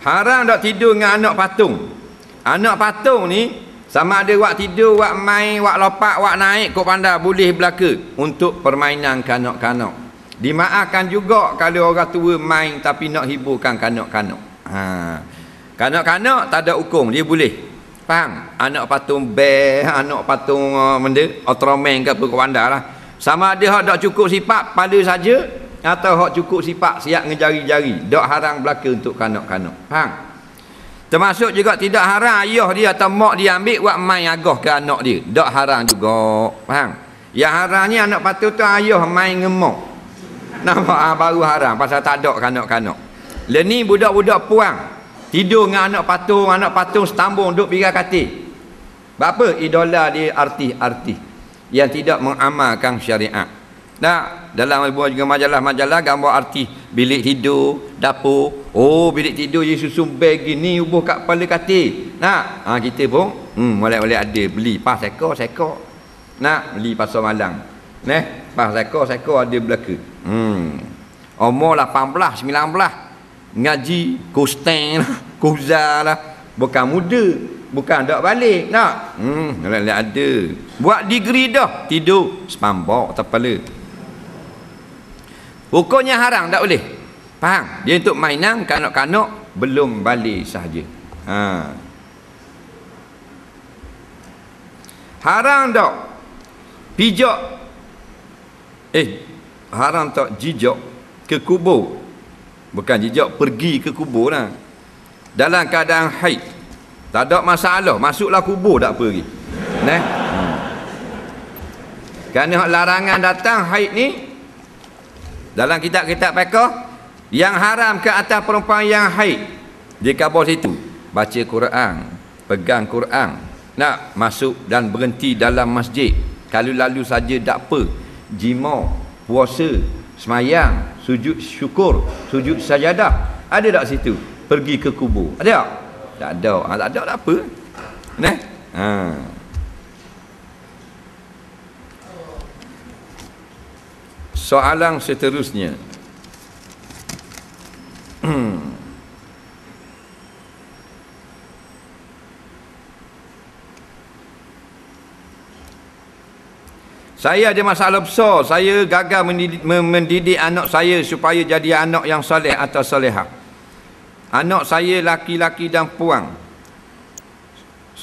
Haram tak tidur dengan anak patung. Anak patung ni sama ada wak tidur, wak main, wak lopak, wak naik kok pandai boleh belaka untuk permainan kanak-kanak. Dimaafkan juga kalau orang tua main tapi nak hiburkan kanak-kanak. Kanak-kanak tak ada hukum, dia boleh. Faham? Anak patung bear, anak patung Ultraman ke apa kau pandai lah. Sama ada hak tak cukup sifat pada saja atau hak cukup sifat siap ngejari-jari. Tak haram belaka untuk kanak-kanak. Faham? Termasuk juga tidak haram ayah dia atau mak dia ambil buat main agah ke anak dia. Tak haram juga. Faham? Yang haramnya anak patung tu ayah main ngemak. Nampak baru haram pasal tak ada kanak-kanak. Lah ni budak-budak puang tidur dengan anak patung setambung duduk pirai katil. Apa? Idola dia artis-artis yang tidak mengamalkan syariat. Dalam juga majalah-majalah gambar artis bilik tidur, dapur. Oh, bilik tidur dia susun beg gini ubuh kat kepala katil. Kita pun molek-molek ada beli pas sekor. Beli pasar malang. Pas sekor ada belaka. Umur 18, 19. Ngaji kosteng lah, kuzar lah, bukan muda, bukan tak balik nak ada buat degree dah tidur sepambok kepala. Hukumnya haram, tak boleh. Faham? Dia untuk mainan kanak-kanak belum balik sahaja. Haram tak pijak haram tak jijak ke kubur. Bukan jejak pergi ke kubur lah. Dalam keadaan haid tak ada masalah, masuklah kubur tak pergi. Kerana larangan datang haid ni dalam kitab-kitab fiqh yang haram ke atas perempuan yang haid. Dia khabar situ baca Quran, pegang Quran, nak masuk dan berhenti dalam masjid. Kalau lalu saja tak apa. Jima, puasa, semayang, sujud syukur, sujud sajadah, ada tak situ? Pergi ke kubur, ada tak? Tak ada. Tak ada tak apa. Soalan seterusnya. Saya ada masalah besar. Saya gagal mendidik anak saya supaya jadi anak yang soleh atau solehah. Anak saya laki-laki dan puang.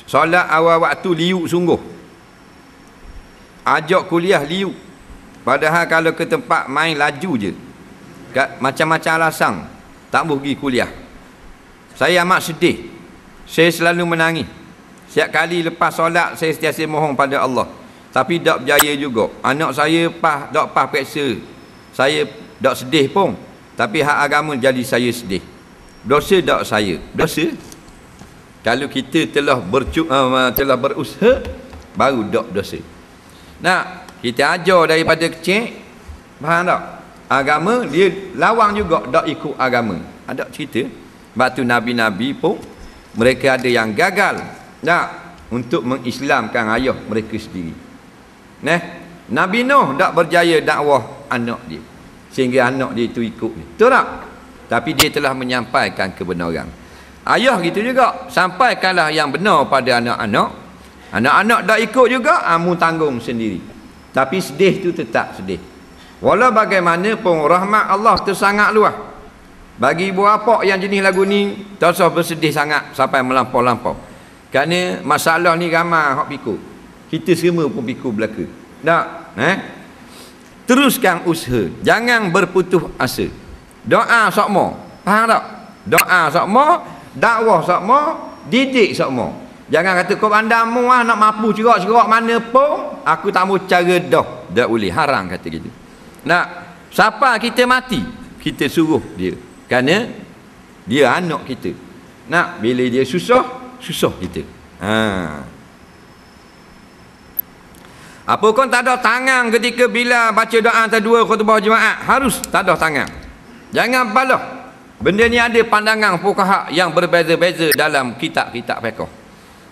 Solat awal waktu liuk sungguh. Ajak kuliah liuk. Padahal kalau ke tempat main laju je. Macam-macam alasan tak boleh pergi kuliah. Saya amat sedih. Saya selalu menangis. Setiap kali lepas solat saya sentiasa mohon pada Allah. Tapi tak berjaya juga. Anak saya tak paksa. Saya tak sedih pun. Tapi hak agama jadi saya sedih. Dosa tak saya? Dosa. Kalau kita telah berusaha, baru tak dosa. Kita ajar daripada kecil. Faham tak? Agama dia lawang juga tak ikut agama. Ada cerita. Sebab tu Nabi-Nabi pun mereka ada yang gagal untuk mengislamkan ayah mereka sendiri. Nabi Nuh tak berjaya dakwah anak dia sehingga anak dia itu ikut dia. Betul tak? Tapi dia telah menyampaikan kebenaran. Ayah gitu juga, sampaikanlah yang benar pada anak-anak. Anak-anak tak ikut juga, kamu tanggung sendiri. Tapi sedih tu tetap sedih. Walau bagaimanapun rahmat Allah tu sangat luas. Bagi ibu bapa yang jenis lagu ni tak usah bersedih sangat sampai melampau-lampau. Kerana masalah ni ramai hak pikul. Kita semua pun pikul belaka. Tak? Teruskan usaha. Jangan berputus asa. Doa sokmo. Faham tak? Doa sokmo, dakwah sokmo, didik sokmo. Jangan kata kau bandamu nak mampu cerak-cerak mana pun, aku tak mau cara dah. Tak boleh, haram kata gitu. Nak siapa kita mati, kita suruh dia. Kerana dia anak kita. Nak bila dia susah kita. Apa pun tak ada tangan ketika bila baca doa terdua khutbah jemaah, harus tak ada tangan. Jangan balah. Benda ni ada pandangan fuqaha yang berbeza-beza dalam kitab-kitab fiqh.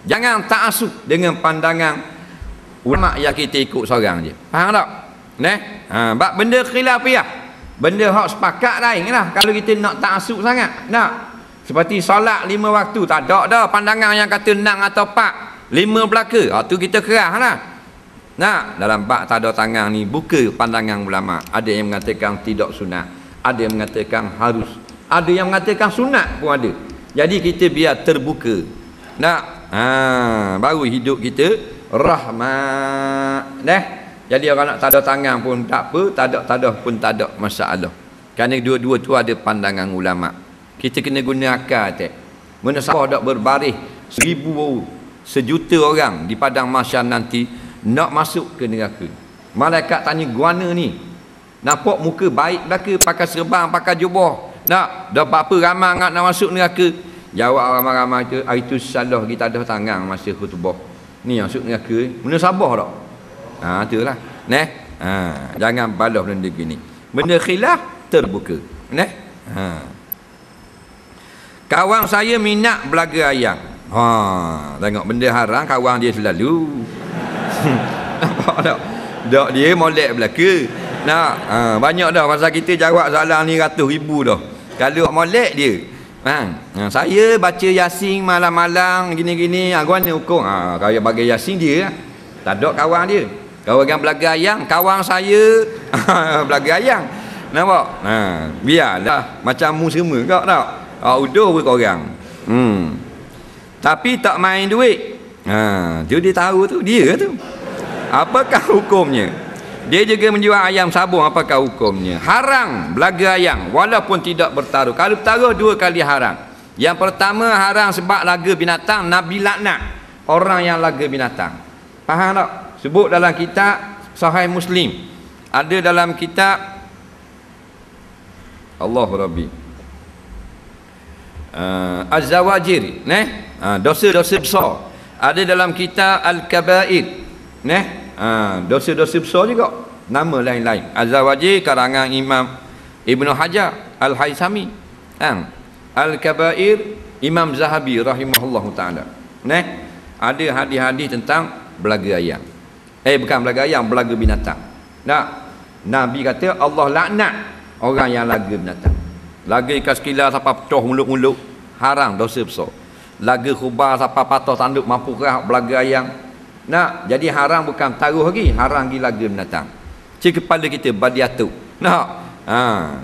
Jangan ta'assub dengan pandangan ulama yang kita ikut seorang je. Faham tak? Bab benda khilafiyah, benda hak sepakat lain lah. Kalau kita nak ta'assub sangat, nak seperti solat 5 waktu, tak ada dah pandangan yang kata 6 atau 4, 5 belaka. Tu kita kerah lah. Nah, dalam bab tak ada tangan ni buka pandangan ulama. Ada yang mengatakan tidak sunat, ada yang mengatakan harus, ada yang mengatakan sunat pun ada. Jadi kita biar terbuka. Nak baru hidup kita rahmat. Jadi orang nak tak ada tangan pun tak apa, tak ada pun tak ada masalah. Kerana dua-dua tu ada pandangan ulama. Kita kena guna akal tak. Mana siapa dak berbaris 1000 sejuta orang di padang mahsyar nanti nak masuk ke neraka. Malaikat tanya guana ni. Nampak muka baik belaka, pakai serban, pakai jubah. Nak dapat apa ramai nak masuk neraka? Jawab ramai-ramai tu, itu salah kita ada tangan masa khutbah. Ni yang masuk neraka. Benda sabar tak? Itulah. Jangan balah benda gini. Benda khilaf terbuka. Kawan saya minat belaga ayam. Tengok benda haram kawan dia selalu. Nampak tak? Dak dia molek belaka. Banyak dah pasal kita jawab soalan ni ratus ribu dah. Kalau molek dia. Saya baca Yasin malam-malam gini-gini, guana hukum. Kalau bagi Yasin dia tak ada kawan dia. Kalau orang belaga ayam, kawan saya belaga ayam. Nampak? Biarlah macam mu semua kau tak? Udah pun korang. Tapi tak main duit. Tu dia tahu tu, dia tu. Apakah hukumnya? Dia juga menjual ayam sabung, apakah hukumnya? Haram belaga ayam walaupun tidak bertaruh. Kalau bertaruh 2 kali haram. Yang pertama haram sebab laga binatang, Nabi laknat orang yang laga binatang. Faham tak? Sebut dalam kitab Sahih Muslim. Ada dalam kitab Allah Rabbi Az-Zawajir, dosa-dosa besar. Ada dalam kitab Al-Kabair, dosa-dosa besar juga, nama lain-lain. Az-Zawajir karangan Imam Ibn Hajar Al-Haythami. Al-Kabair Imam Zahabi rahimahullahu ta'ala. Ada hadis-hadis tentang belaga ayam. Bukan belaga ayam, belaga binatang. Nabi kata Allah laknat orang yang laga binatang. Laga ikan sekilar sampai pecah mulut-mulut, haram, dosa besar. Laga khubar sampai patah tanduk mampu kerah, belaga ayam. Jadi haram bukan taruh lagi, haram lagi laga binatang. Cik kepala kita badiatuk.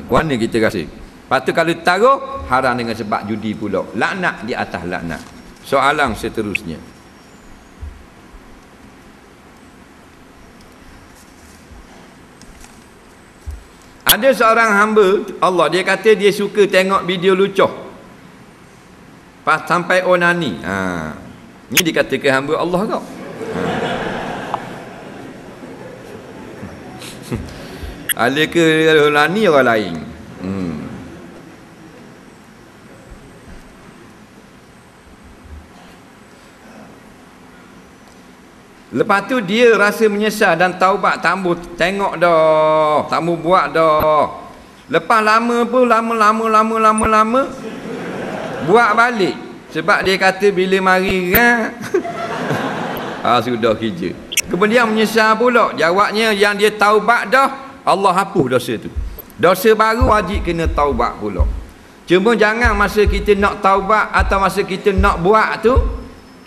Guana kita rasa. Lepas tu kalau taruh, haram dengan sebab judi pula. Laknat di atas laknat. Soalan seterusnya. Ada seorang hamba Allah, dia kata dia suka tengok video lucu pas sampai onani. Ni dikatakan hamba Allah kau. Ada ke onani orang lain. Lepas tu dia rasa menyesal dan taubat, tak mau tengok dah, tak mau buat dah. Lepas lama pun lama buat balik. Sebab dia kata bila mari kan sudah kerja. Kemudian menyesal pula. Jawabnya yang dia taubat dah, Allah hapus dosa tu. Dosa baru wajib kena taubat pula. Cuma jangan masa kita nak taubat atau masa kita nak buat tu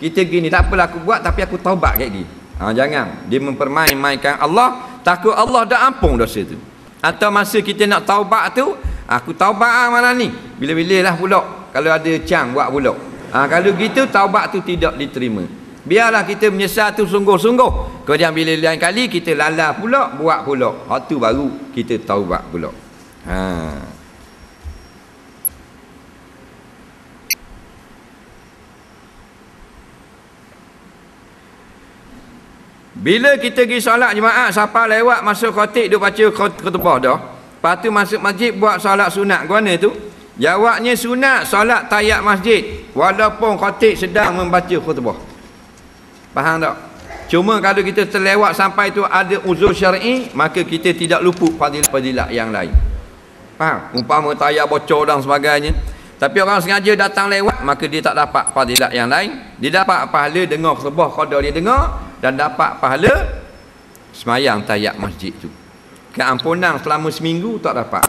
kita gini, tak apalah aku buat tapi aku taubat kayak gini. Jangan. Dia mempermain-mainkan Allah, takut Allah dah ampun dosa tu. Atau masa kita nak taubat tu, aku taubat malam ni. Bila-bila lah pula. Kalau ada cang buat pula. Kalau gitu taubat tu tidak diterima. Biarlah kita menyesal tu sungguh-sungguh. Kemudian bila lain kali kita lala pula, buat pula. Tu baru kita taubat pula. Bila kita pergi solat jemaah, siapa lewat masuk khatib dia baca khutbah dah. Lepas tu masuk masjid buat solat sunat. Ke mana tu? Jawabnya sunat solat tahiyat masjid walaupun khatib sedang membaca khutbah. Faham tak? Cuma kalau kita terlewat sampai tu ada uzur syar'i, maka kita tidak luput fadilat-fadilat yang lain. Faham? Umpama tahiyat bocor dan sebagainya. Tapi orang sengaja datang lewat, maka dia tak dapat fadilat yang lain. Dia dapat pahala dengar khutbah qadar dia dengar, dan dapat pahala semayang tahiyat masjid tu. Keampunan selama seminggu tak dapat.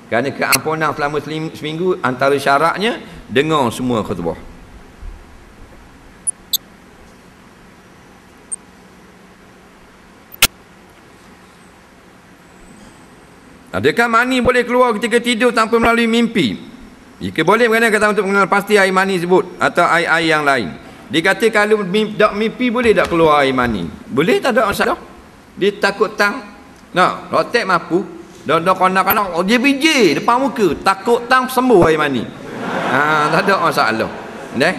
Kerana keampunan selama seminggu antara syaratnya dengar semua khutbah. Adakah mani boleh keluar ketika tidur tanpa melalui mimpi? Jika boleh, bagaimana kata untuk mengenal pasti air mani sebut atau air-air yang lain? Dia kata kalau mimpi boleh tak keluar air mani? Boleh, tak ada masalah. Dia takut tang. Nak, rotek mampu. Dah kanak-kanak, dia biji depan muka. Takut tang sembuh air mani. Tak ada masalah. Deh?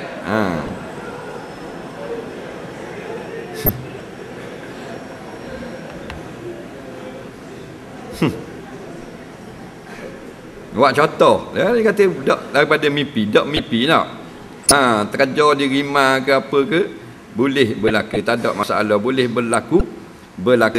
Buat contoh. Dia kata tak daripada mimpi. Tak mimpi nak. Terkejar di rimah ke apa ke, boleh berlaku, tak ada masalah. Boleh berlaku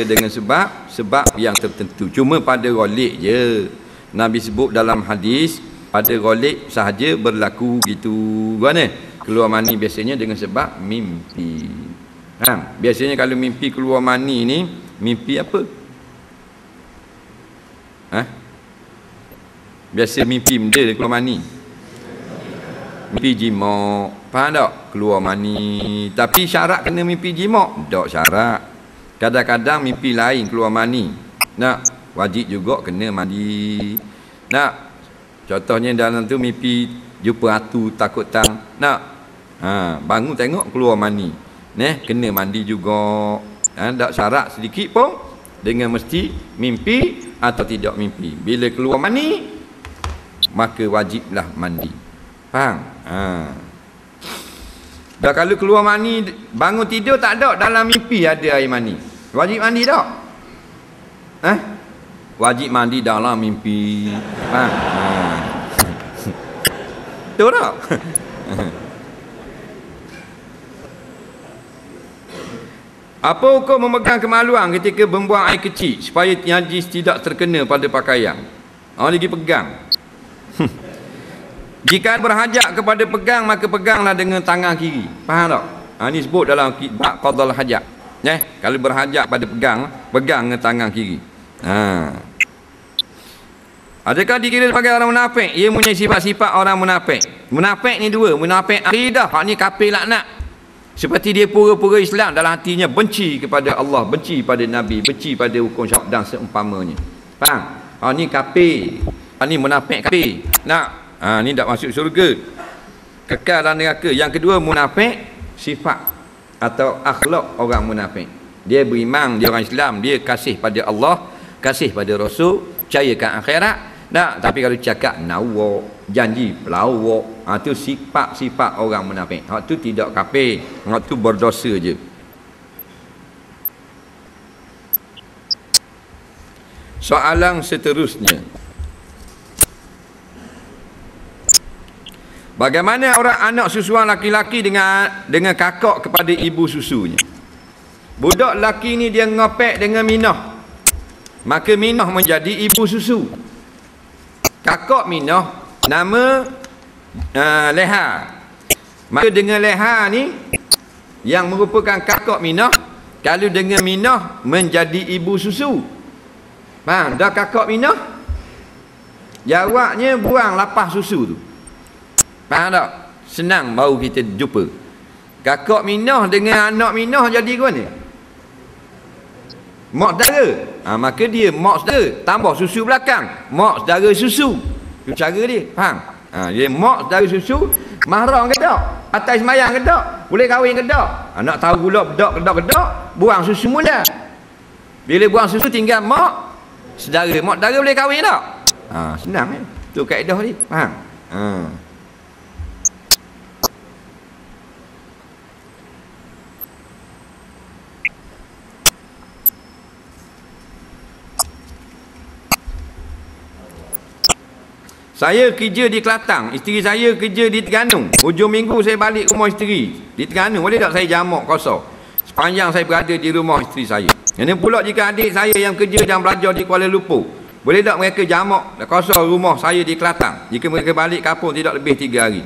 dengan sebab yang tertentu. Cuma pada ghalib je. Nabi sebut dalam hadis, pada ghalib sahaja berlaku gitu. Kan? Keluar mani biasanya dengan sebab mimpi. Biasanya kalau mimpi keluar mani ni, mimpi apa? Biasa mimpi benda keluar mani. Mimpi jimak. Faham tak? Keluar mani. Tapi syarat kena mimpi jimak? Tak syarat. Kadang-kadang mimpi lain keluar mani. Nak? Wajib juga kena mandi. Nak? Contohnya dalam tu mimpi jumpa hantu takut tang. Nak? Bangun tengok keluar mani. Kena mandi juga. Tak syarat sedikit pun. Dengan mesti mimpi atau tidak mimpi. Bila keluar mani, maka wajiblah mandi. Faham? Dah kalau keluar mani, bangun tidur tak ada, dalam mimpi ada air mani, wajib mandi tak? Wajib mandi dalam mimpi. Faham? Betul tak? Apa hukum memegang kemaluan ketika membuang air kecil supaya najis tidak terkena pada pakaian? Lagi pegang. Jika berhajat kepada pegang, maka peganglah dengan tangan kiri. Faham tak? Ini sebut dalam bab qadal hajat. Kalau berhajat pada pegang dengan tangan kiri. Adakah dikira sebagai orang munafik? Ia punya sifat-sifat orang munafik. Munafik ni dua. Munafik akidah, hak ni kafir laknat. Seperti dia pura-pura Islam, dalam hatinya benci kepada Allah, benci pada Nabi, benci pada hukum syariat dan seumpamanya. Faham? Ni kafir. Ni munafik kafir. Ni tak masuk syurga, kekal dalam neraka. Yang kedua, munafik sifat atau akhlak orang munafik. Dia beriman, dia orang Islam, dia kasih pada Allah, kasih pada Rasul, percayakan akhirat. Tapi kalau cakap nawak, janji pelawak, tu sifat-sifat orang munafik. Hak tu tidak kafir, hak tu berdosa je. Soalan seterusnya, bagaimana orang anak susuan laki-laki dengan kakak kepada ibu susunya? Budak lelaki ni dia ngopek dengan minah, maka minah menjadi ibu susu. Kakak minah nama leha, maka dengan leha ni yang merupakan kakak minah, kalau dengan minah menjadi ibu susu. Faham? Dah kakak minah, jawabnya buang lapas susu tu. Faham tak? Senang baru kita jumpa. Kakak minah dengan anak minah jadi ke mana? Mak saudara. Maka dia mak saudara tambah susu belakang, mak saudara susu. Itu cara dia. Faham? Dia mak saudara susu. Mahram ke tak? Atas semayang ke tak? Boleh kahwin ke tak? Nak tahu pula bedak, buang susu mula. Bila buang susu tinggal mak saudara. Mak saudara boleh kahwin tak? Senang kan? Tu kaedah ni. Faham? Saya kerja di Kelantan, isteri saya kerja di Terengganu. Hujung minggu saya balik rumah isteri di Terengganu. Boleh tak saya jamak kosong sepanjang saya berada di rumah isteri saya? Ini pula jika adik saya yang kerja dan belajar di Kuala Lumpur, boleh tak mereka jamak kosong rumah saya di Kelantan jika mereka balik kampung tidak lebih 3 hari?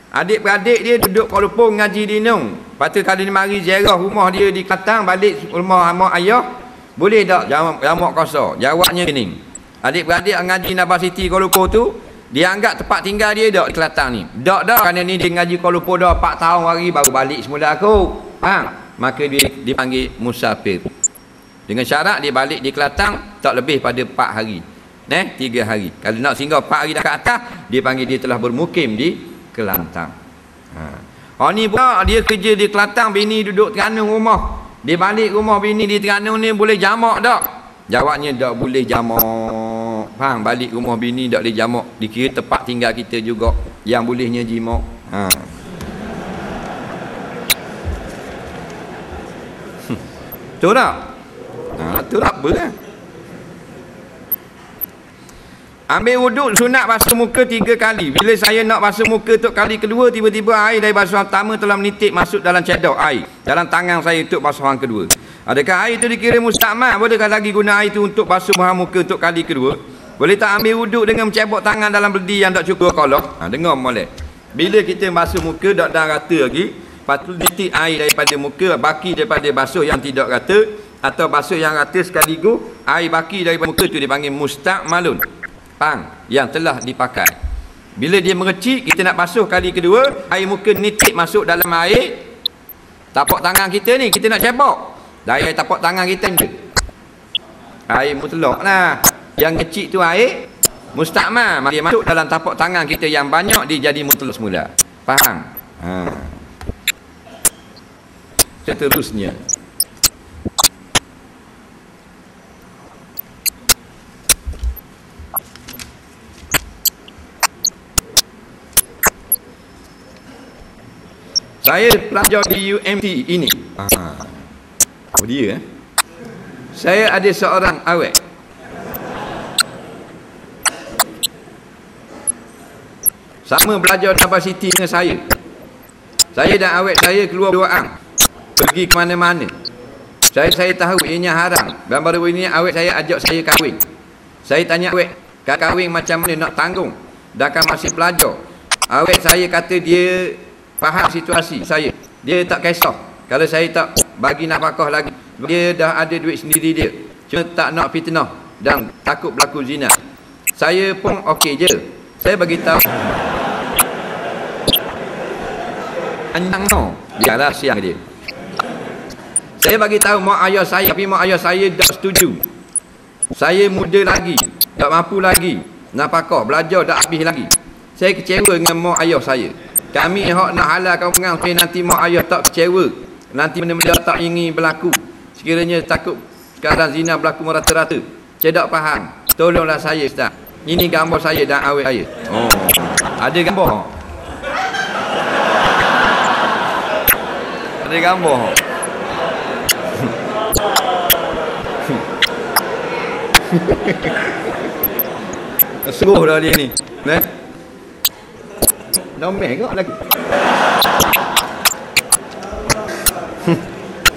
Adik-beradik dia duduk Kuala Lumpur ngaji di Nung. Lepas tu kalau dia mari ziarah rumah dia di Kelantan, balik rumah mak ayah, boleh tak jamak kosong? Jawabnya gini. Adik-beradik ngaji Nabas City Kuala Lumpur tu, dia anggap tempat tinggal dia dak di Kelantan ni. Dak kerana ni dia ngaji Kuala Lumpur dah 4 tahun hari baru balik semula aku. Maka dia dipanggil musafir. Dengan syarat dia balik di Kelantan tak lebih pada 4 hari. 3 hari. Kalau nak singgah 4 hari dah ke atas, dia panggil dia telah bermukim di Kelantan. Ni pula dia kerja di Kelantan, bini duduk Terengganu rumah. Dia balik rumah bini di Terengganu ni boleh jamak tak? Jawabnya tak boleh jamak. Faham? Balik rumah bini tak boleh jamak. Dikira tempat tinggal kita juga yang bolehnya jimak. Betul tak? Betul tak apa kan? Ambil wuduk sunat basuh muka 3 kali. Bila saya nak basuh muka untuk kali kedua, tiba-tiba air dari basuhan pertama telah menitik masuk dalam cedok air dalam tangan saya untuk basuhan kedua. Adakah air itu dikira mustakmal? Bolehkah lagi guna air itu untuk basuh muka untuk kali kedua? Boleh tak ambil wuduk dengan mencebok tangan dalam beldi yang tak cukup kolok? Dengar molek. Bila kita basuh muka tak dah rata lagi, lepas tu nitik air daripada muka, baki daripada basuh yang tidak rata, atau basuh yang rata sekaligus, air baki daripada muka tu dipanggil mustakmalun. Yang telah dipakai. Bila dia mengecik, kita nak basuh kali kedua, air muka nitik masuk dalam air tapak tangan kita ni, kita nak cebok dari air tapak tangan kita ni, air mutlak lah. Yang kecil tu air mustakmal, dia masuk dalam tapak tangan kita yang banyak, dia jadi mutlak semula. Faham? Seterusnya, saya pelajar di UMT ini. Dia saya ada seorang awet. Sama belajar Nabas City dengan saya. Saya dan awet saya keluar berduaan, pergi ke mana-mana. Saya tahu ianya haram. Dan baru ini awet saya ajak saya kahwin. Saya tanya awet, kahwin macam mana nak tanggung? Dah kan masih pelajar. Awet saya kata dia faham situasi saya. Dia tak kisah kalau saya tak bagi nafkah lagi. Dia dah ada duit sendiri dia. Cuma tak nak fitnah dan takut berlaku zina. Saya pun okey je. Saya bagi tahu. Anjang no. Biarlah siang dia. Saya bagi tahu mak ayah saya, tapi mak ayah saya tak setuju. Saya muda lagi, tak mampu lagi. Nafkah belajar tak habis lagi. Saya kecewa dengan mak ayah saya. Kami hak nak halalkan hubungan supaya nanti mak ayah tak kecewa. Nanti benda-benda tak ingin berlaku. Sekiranya takut keadaan zina berlaku merata-rata. Saya tak faham. Tolonglah saya, Ustaz. Ini gambar saya dan awet saya. Ada gambar? Ada gambar? Seruh dah dia ni. Domel kau lagi.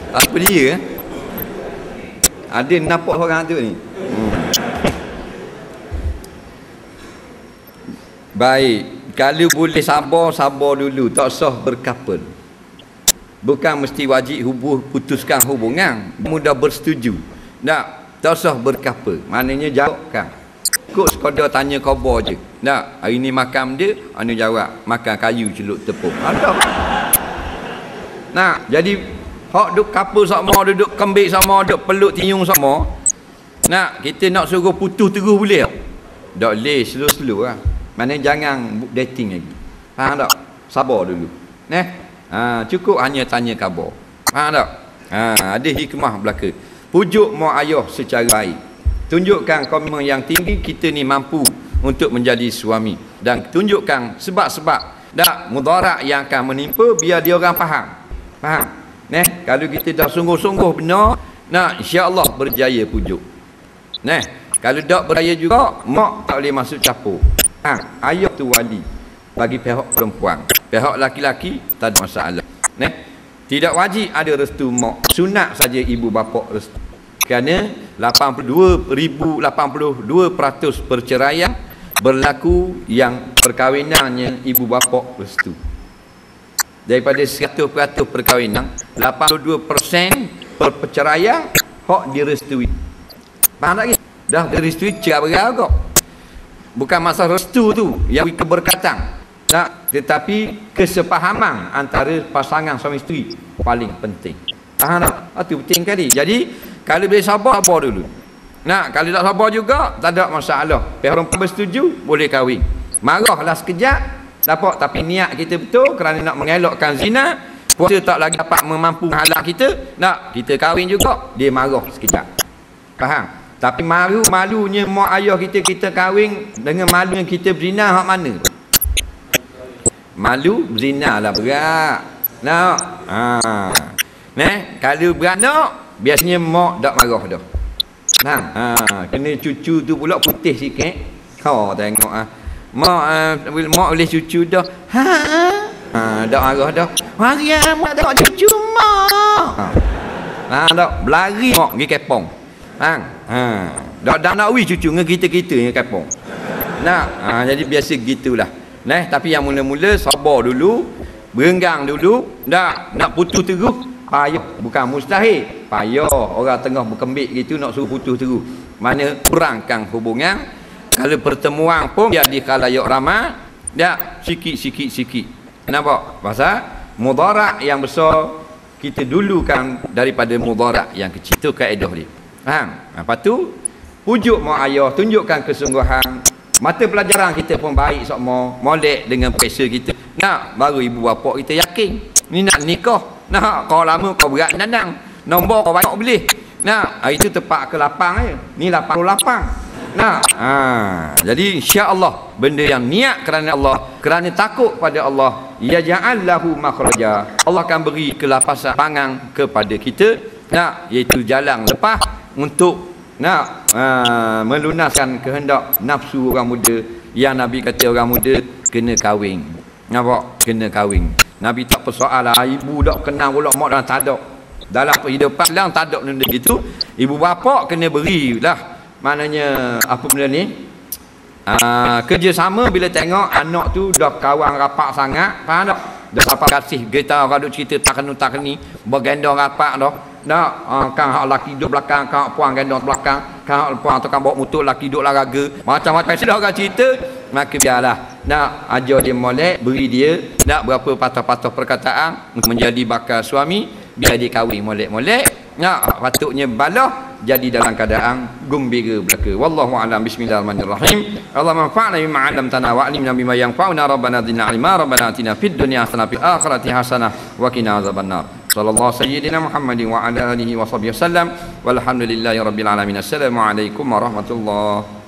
Apa dia? Ada nampak orang tu ni. Baik, kalau boleh sabar dulu, tak sah berkapal. Bukan mesti wajib putuskan hubungan, mudah bersetuju. Tak sah berkapal. Maknanya jawabkan. Kok sekadar tanya khabar je. Hari ni makan dia, anu jawab, makan kayu celup tepung. Ada. Jadi hak duk couple sama, duduk kembik sama, duk peluk tiung sama. Kita nak suruh putus terus boleh tak? Tak boleh, slow-slow lah. Maknanya jangan dating lagi. Faham tak? Sabar dulu. Cukup hanya tanya khabar. Faham tak? Ada hikmah belaka. Pujuk mak ayah secara baik. Tunjukkan komitmen yang tinggi kita ni mampu untuk menjadi suami. Dan tunjukkan sebab-sebab mudarat yang akan menimpa biar dia orang faham. Faham? Kalau kita dah sungguh-sungguh benar, insya-Allah berjaya pujuk. Kalau tak berjaya juga, mak tak boleh masuk campur. Ayah tu wali bagi pihak perempuan. Pihak laki-laki tak ada masalah. Tidak wajib ada restu mak. Sunat saja ibu bapa restu. Kerana 82% perceraian berlaku yang perkahwinannya ibu bapa restu. Daripada 100% perkahwinan, 82% perceraian hak direstui. Faham tak? Dah direstui cerai berai kok. Bukan masalah restu tu yang keberkatan. Tetapi kesepahaman antara pasangan suami isteri paling penting. Faham tak? Itu penting kali. Jadi kalau boleh sabar dulu. Kalau tak sabar juga tak ada masalah. Pihak perempuan bersetuju boleh kahwin. Marahlah sekejap dapat, tapi niat kita betul kerana nak mengelakkan zina. Puasa tak lagi dapat memampu menghalang kita, nak kita kahwin juga, dia marah sekejap. Faham? Tapi malunya mak ayah kita kahwin dengan malunya kita berzina, hak mana? Malu berzina lah berat. Kalau beranak biasanya mak tak marah dah. Kena cucu tu pula putih sikit. Tengok mak boleh cucu dah. Dak marah dah. Mariam mak tengok cucu mak. Dak berlari mak pergi kepong. Dak nak cucu dengan kita yang kepong. Jadi biasa gitulah. Tapi yang mula-mula sabar dulu, berenggang dulu, nak putus terus payah, bukan mustahil. Payah orang tengah berkembik gitu nak suruh putus terus. Mana kurangkan hubungan. Kalau pertemuan pun jadi khalayak ramai, sikit. Kenapa? Pasal mudarat yang besar kita dulukan daripada mudarat yang kecil. Itu kaedah dia. Faham? Lepas tu pujuk mak ayah, tunjukkan kesungguhan. Mata pelajaran kita pun baik semua, molek dengan pressure kita. Baru ibu bapa kita yakin. Ni nak nikah. Kau lama kau berat nandang. Nombor kau banyak boleh. Itu tepat ke 8 je. Ni 88. Jadi insya-Allah benda yang niat kerana Allah, kerana takut pada Allah, ya ja'allahu makhraja. Allah akan beri kelapasan pangan kepada kita, iaitu jalan lepas untuk melunaskan kehendak nafsu orang muda. Yang Nabi kata orang muda kena kahwin. Nampak? Kena kahwin. Nabi tak persoal lah, ibu tak kenal pula mak dah tak ada. Dalam kehidupan lang tak ada benda gitu. Ibu bapa kena berilah, maknanya apa benda ni, kerjasama bila tengok anak tu dah kawan rapat sangat. Faham tak? Dah rapat kasih kita orang duk cerita tak ni bergendong rapat dah. Kan hak laki duduk belakang, kan hak puan gendong belakang, kan hak puan tukang bawa motor, laki duduk laraga, macam-macam sudah orang cerita. Maka biarlah ajar dia molek, beri dia berapa patah-patah perkataan menjadi bakal suami, biar dia kahwin molek-molek. Patutnya balah jadi dalam keadaan gembira belaka. Wallahu a'lam. Bismillahirrahmanirrahim. Allahumma anfa'na bima 'allamtana wa 'allimna bima yanfa'una. Rabbana zidna 'ilma. Rabbana atina fid dunya hasanah wa fil akhirati hasanah wa qina azabannar. Sallallahu sayyidina Muhammadin wa ala alihi wa sahbihi wasallam. Walhamdulillahi rabbil alamin. Assalamualaikum warahmatullahi